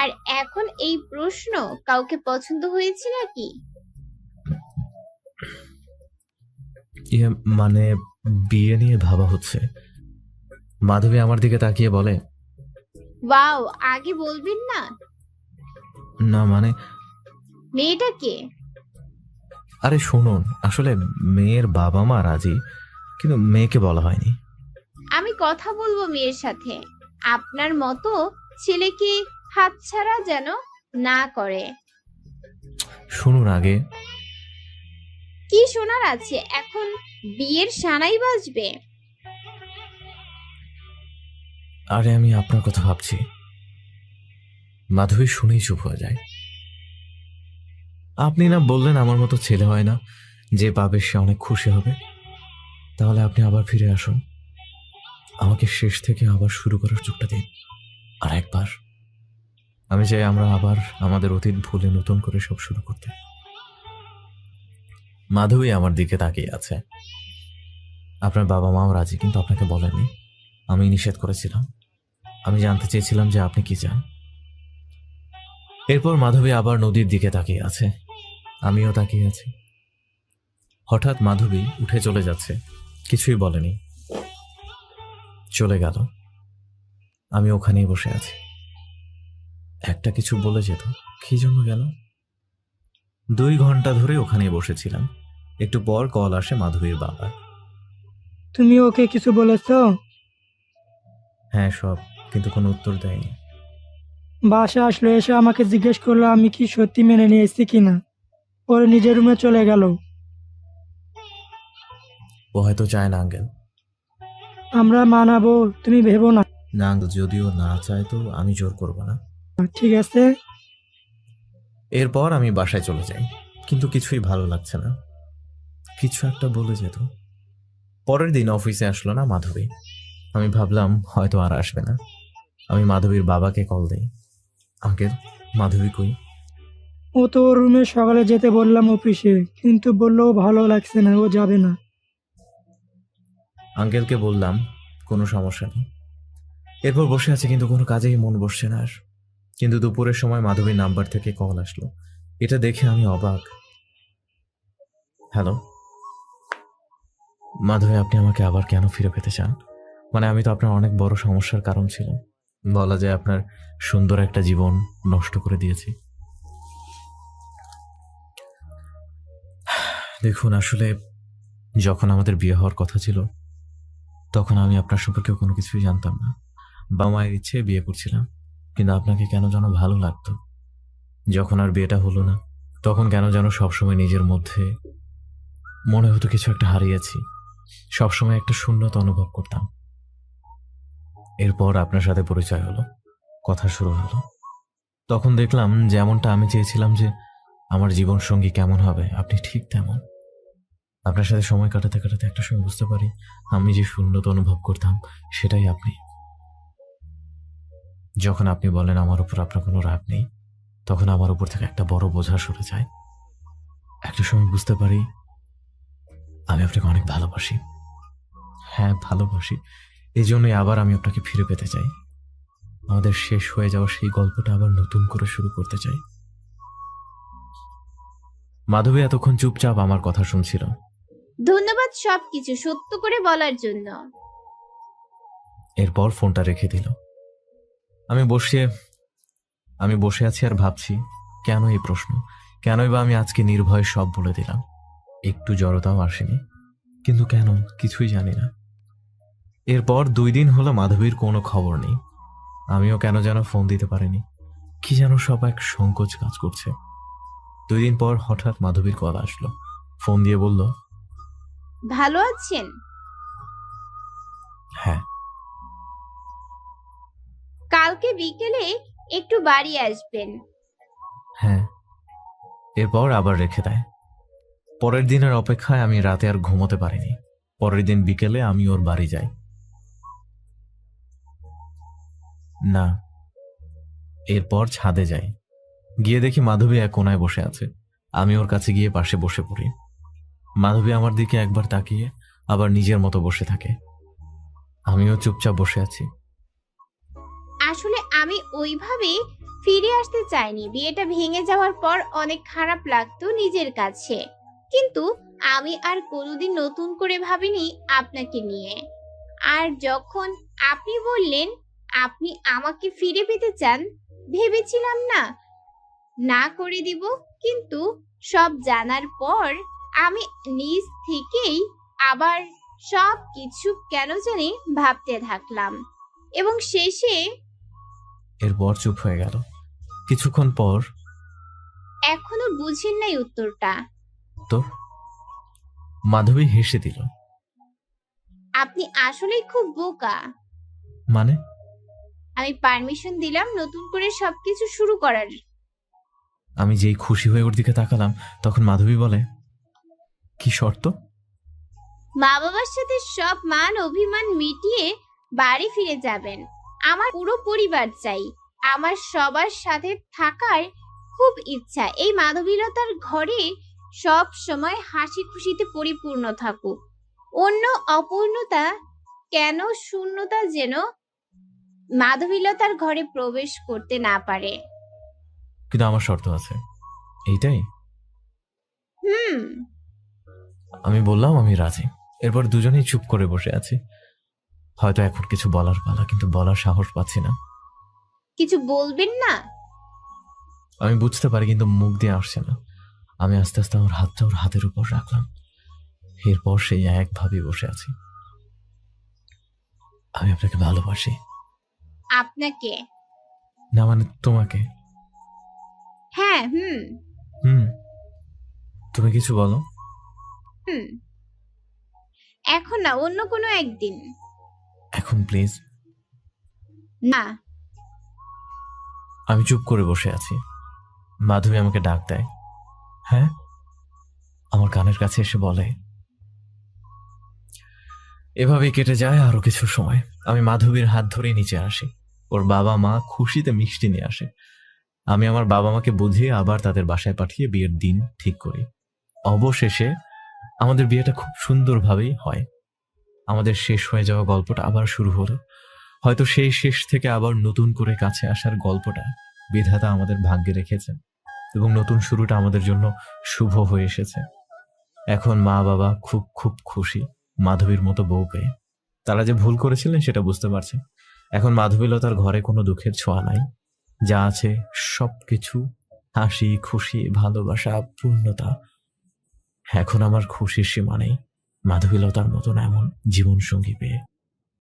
আর এখন এই প্রশ্ন, কাউকে পছন্দ হয়েছে নাকি? ইয়ে মানে বিয়ে নিয়ে ভাবা হচ্ছে। মাধবী আমার দিকে তাকিয়ে বলে, ওয়াও, আগে বলবেন না? না মানে মেয়েটা কে? আরে শুনুন, আসলে মেয়ের বাবা মা রাজি, কিন্তু মেয়েকে বলা হয়নি। আমি কথা বলবো মেয়ের সাথে। আপনার মতো ছেলেকে হাতছাড়া যেন না করে। শুনুন আগে। কি শোনার আছে? এখন বিয়ের সানাই বাজবে। আরে আমি আপনার কথা ভাবছি। মাধবী শুনেই চুপ হয়ে যায়। আপনি না বললেন আমার মতো ছেলে হয় না, যে পাবে সে অনেক খুশি হবে। তাহলে আপনি আবার ফিরে আসুন, আমাকে শেষ থেকে আবার শুরু করার চোখটা দিন। আর একবার আমি চাই আমরা আবার আমাদের অতীত ভুলে নতুন করে সব শুরু করতে। মাধবী আমার দিকে তাকিয়ে আছে। আপনার বাবা মাও রাজি, কিন্তু আপনাকে বলেননি। আমি নিষেধ করেছিলাম। আমি জানতে চেয়েছিলাম যে আপনি কি চান। এরপর মাধবী আবার নদীর দিকে তাকিয়ে আছে, আমিও তাকিয়ে আছি। হঠাৎ মাধবী উঠে চলে যাচ্ছে, কিছুই বলেনি, চলে গেল। আমি ওখানেই বসে আছি। একটা কিছু বলে যেত, কি জন্য গেল? 2 ঘন্টা ধরে ওখানেই বসেছিলাম। একটু পর কল আসে মাধবীর বাবা। তুমি ওকে কিছু বলেছো? হ্যাঁ সব, কিন্তু কোনো উত্তর দেয়নি। বাসা আসলো, এসে আমাকে জিজ্ঞেস করলো আমি কি সত্যি মেনে নিয়েছি কিনা। পরে নিজের রুমে চলে গেল। ও হয়তো চায় না আঙ্কেল। আমরা মানাবো, তুমি ভেবো না। না আঙ্কেল, যদিও না চায় তো আমি জোর করব না। ঠিক আছে। এরপর আমি বাসায় চলে যাই, কিন্তু কিছুই ভালো লাগছে না। কিছু একটা বলে যেত। পরের দিন অফিসে আসলো না মাধবী। আমি ভাবলাম হয়তো আর আসবে না। আমি মাধবীর বাবাকে কল দেই। আঙ্কেল, মাধবী কই? ও তো ওর রুমে সকালে যেতে বললাম অফিসে, কিন্তু বললো ও ভালো লাগছে না, ও যাবে না। আঙ্কেলকে বললাম কোনো সমস্যা নেই। এরপর বসে আছে, কিন্তু কোনো কাজেই মন বসছে না আর। কিন্তু দুপুরের সময় মাধবীর নাম্বার থেকে কল আসলো। এটা দেখে আমি অবাক। হ্যালো মাধবী, আপনি আমাকে আবার কেন ফিরে পেতে চান? মানে আমি তো আপনার অনেক বড় সমস্যার কারণ ছিলাম। বলা যায় আপনার সুন্দর একটা জীবন নষ্ট করে দিয়েছি। দেখুন, আসলে যখন আমাদের বিয়ে হওয়ার কথা ছিল তখন আমি আপনার সম্পর্কে কোনো কিছুই জানতাম না। বাবা মায়ের ইচ্ছে বিয়ে করছিলাম, কিন্তু আপনাকে কেন যেন ভালো লাগতো। যখন আর বিয়েটা হলো না তখন কেন যেন সবসময় নিজের মধ্যে মনে হতো কিছু একটা হারিয়েছি। সবসময় একটা শূন্যতা অনুভব করতাম। এরপর আপনার সাথে পরিচয় হলো, কথা শুরু হলো। তখন দেখলাম যেমনটা আমি চেয়েছিলাম যে আমার জীবন সঙ্গী কেমন হবে, আপনি ঠিক তেমন। আপনার সাথে সময় কাটাতে কাটাতে একটা সময় বুঝতে পারি আমি যে শূন্যতা অনুভব করতাম সেটাই আপনি। যখন আপনি বলেন আমার উপর আপনার কোনো রাগ নেই, তখন আমার উপর থেকে একটা বড় বোঝা সরে যায়। একটা সময় বুঝতে পারি আমি আপনাকে অনেক ভালোবাসি। হ্যাঁ ভালোবাসি, এই জন্যই আবার আমি আপনাকে ফিরে পেতে চাই। আমাদের শেষ হয়ে যাওয়া সেই গল্পটা আবার নতুন করে শুরু করতে চাই। মাধবী এতক্ষণ চুপচাপ আমার কথা শুনছিল। ধন্যবাদ সবকিছু সত্য করে বলার জন্য। এরপর ফোনটা রেখে দিল। আমি বসে আছি আর ভাবছি, কেন এই প্রশ্ন, কেনই বা আমি আজকে নির্ভয়ে সব বলে দিলাম। একটু জড়তাও আসেনি, কিন্তু কেন কিছুই জানি না। এরপর 2 দিন হলো মাধবীর কোনো খবর নেই। আমিও কেন যেন ফোন দিতে পারিনি, কি যেন সব এক সংকোচ কাজ করছে। 2 দিন পর হঠাৎ মাধবীর কল আসলো। ফোন দিয়ে বলল, ভালো আছেন? হ্যাঁ। কালকে বিকেলে একটু বাড়ি আসবেন। হ্যাঁ। এরপর আবার রেখে দেয়। পরের দিনের অপেক্ষায় আমি রাতে আর ঘুমোতে পারিনি। পরের দিন বিকেলে আমি ওর বাড়ি যাই। না, এরপর ছাদে যাই। গিয়ে দেখি মাধবী এক কোনায় বসে আছে। আমি ওর কাছে গিয়ে পাশে বসে পড়ি। মাধবী আমার দিকে একবার তাকিয়ে আবার নিজের মতো বসে থাকে। আমিও চুপচাপ বসে আছি। আসলে আমি ওইভাবে ফিরে আসতে চাইনি। বিয়েটা ভেঙে যাওয়ার পর অনেক খারাপ লাগতো নিজের কাছে, কিন্তু আমি আর কোনোদিন নতুন করে ভাবিনি আপনাকে নিয়ে। আর যখন আপনি বললেন আপনি আমাকে ফিরে পেতে চান, ভেবেছিলাম না করে দিব, কিন্তু সব জানার পর আমি নিজ থেকেই আবার সব কিছু কেন জানি ভাবতে থাকলাম, এবং শেষে এরপর চুপ হয়ে গেল। কিছুক্ষণ পর, এখনো বুঝেন নাই উত্তরটা? তো মাধবী হেসে দিল। আপনি আসলেই খুব বোকা। মানে? আমি পারমিশন দিলাম নতুন করে সবকিছু শুরু করার। আমি যেই খুশি হয়ে ওর দিকে তাকালাম, তখন মাধবী বলে, কি শর্ত? মা বাবার সাথে সব মান অভিমান মিটিয়ে বাড়ি ফিরে যাবেন। আমার পুরো পরিবার চাই। আমার সবার সাথে থাকার খুব ইচ্ছা। এই মাধবীলতার ঘরে সব সময় হাসি খুশিতে পরিপূর্ণ থাকুক। অন্য অপূর্ণতা কেন শূন্যতা যেন মাধবীলতার ঘরে প্রবেশ করতে না পারে। কিন্তু আমার শর্ত আছে, এইটাই। আমি বললাম আমি রাজি। এরপর দুজনেই চুপ করে বসে আছি। হয়তো এখন কিছু বলার পালা, কিন্তু বলার সাহস পাচ্ছি না। কিছু বলবেন না? আমি বুঝতে পারি, কিন্তু মুখ দিয়ে আসছে না। আমি আস্তে আস্তে আমার হাতটা ওর হাতের উপর রাখলাম। এরপর সেই একভাবে বসে আছি। আমি আপনাকে ভালোবাসি। আপনাকে? না মানে তোমাকে। হ্যাঁ। তুমি কিছু বলো। এখন না, অন্য কোনো একদিন। এখন প্লিজ। না। আমি চুপ করে বসে আছি। মাধবী আমাকে ডাক দেয়। হ্যাঁ, আমার কানের কাছে এসে বলে। এভাবেই কেটে যায় আরো কিছু সময়। আমি মাধবীর হাত ধরে নিচে আসি। ওর বাবা মা খুশিতে মিষ্টি নিয়ে আসে। আমি আমার বাবা মাকে বুঝিয়ে আবার তাদের বাসায় পাঠিয়ে বিয়ের দিন ঠিক করি। অবশেষে আমাদের বিয়েটা খুব সুন্দরভাবেই হয়। আমাদের শেষ হয়ে যাওয়া গল্পটা আবার শুরু হলো। হয়তো সেই শেষ থেকে আবার নতুন করে কাছে আসার গল্পটা বিধাতা আমাদের ভাগ্যে রেখেছেন, এবং নতুন শুরুটা আমাদের জন্য শুভ হয়ে এসেছে। এখন মা বাবা খুব খুব খুশি মাধবীর মতো বউ পেয়ে। তারা যে ভুল করেছিলেন সেটা বুঝতে পারছে। এখন মাধবীলতার ঘরে কোনো দুঃখের ছোঁয়া নাই। যা আছে সবকিছু হাসি, খুশি, ভালোবাসা, পূর্ণতা। এখন আমার খুশির সীমা নেই মাধবীলতার মতন এমন জীবনসঙ্গী পেয়ে।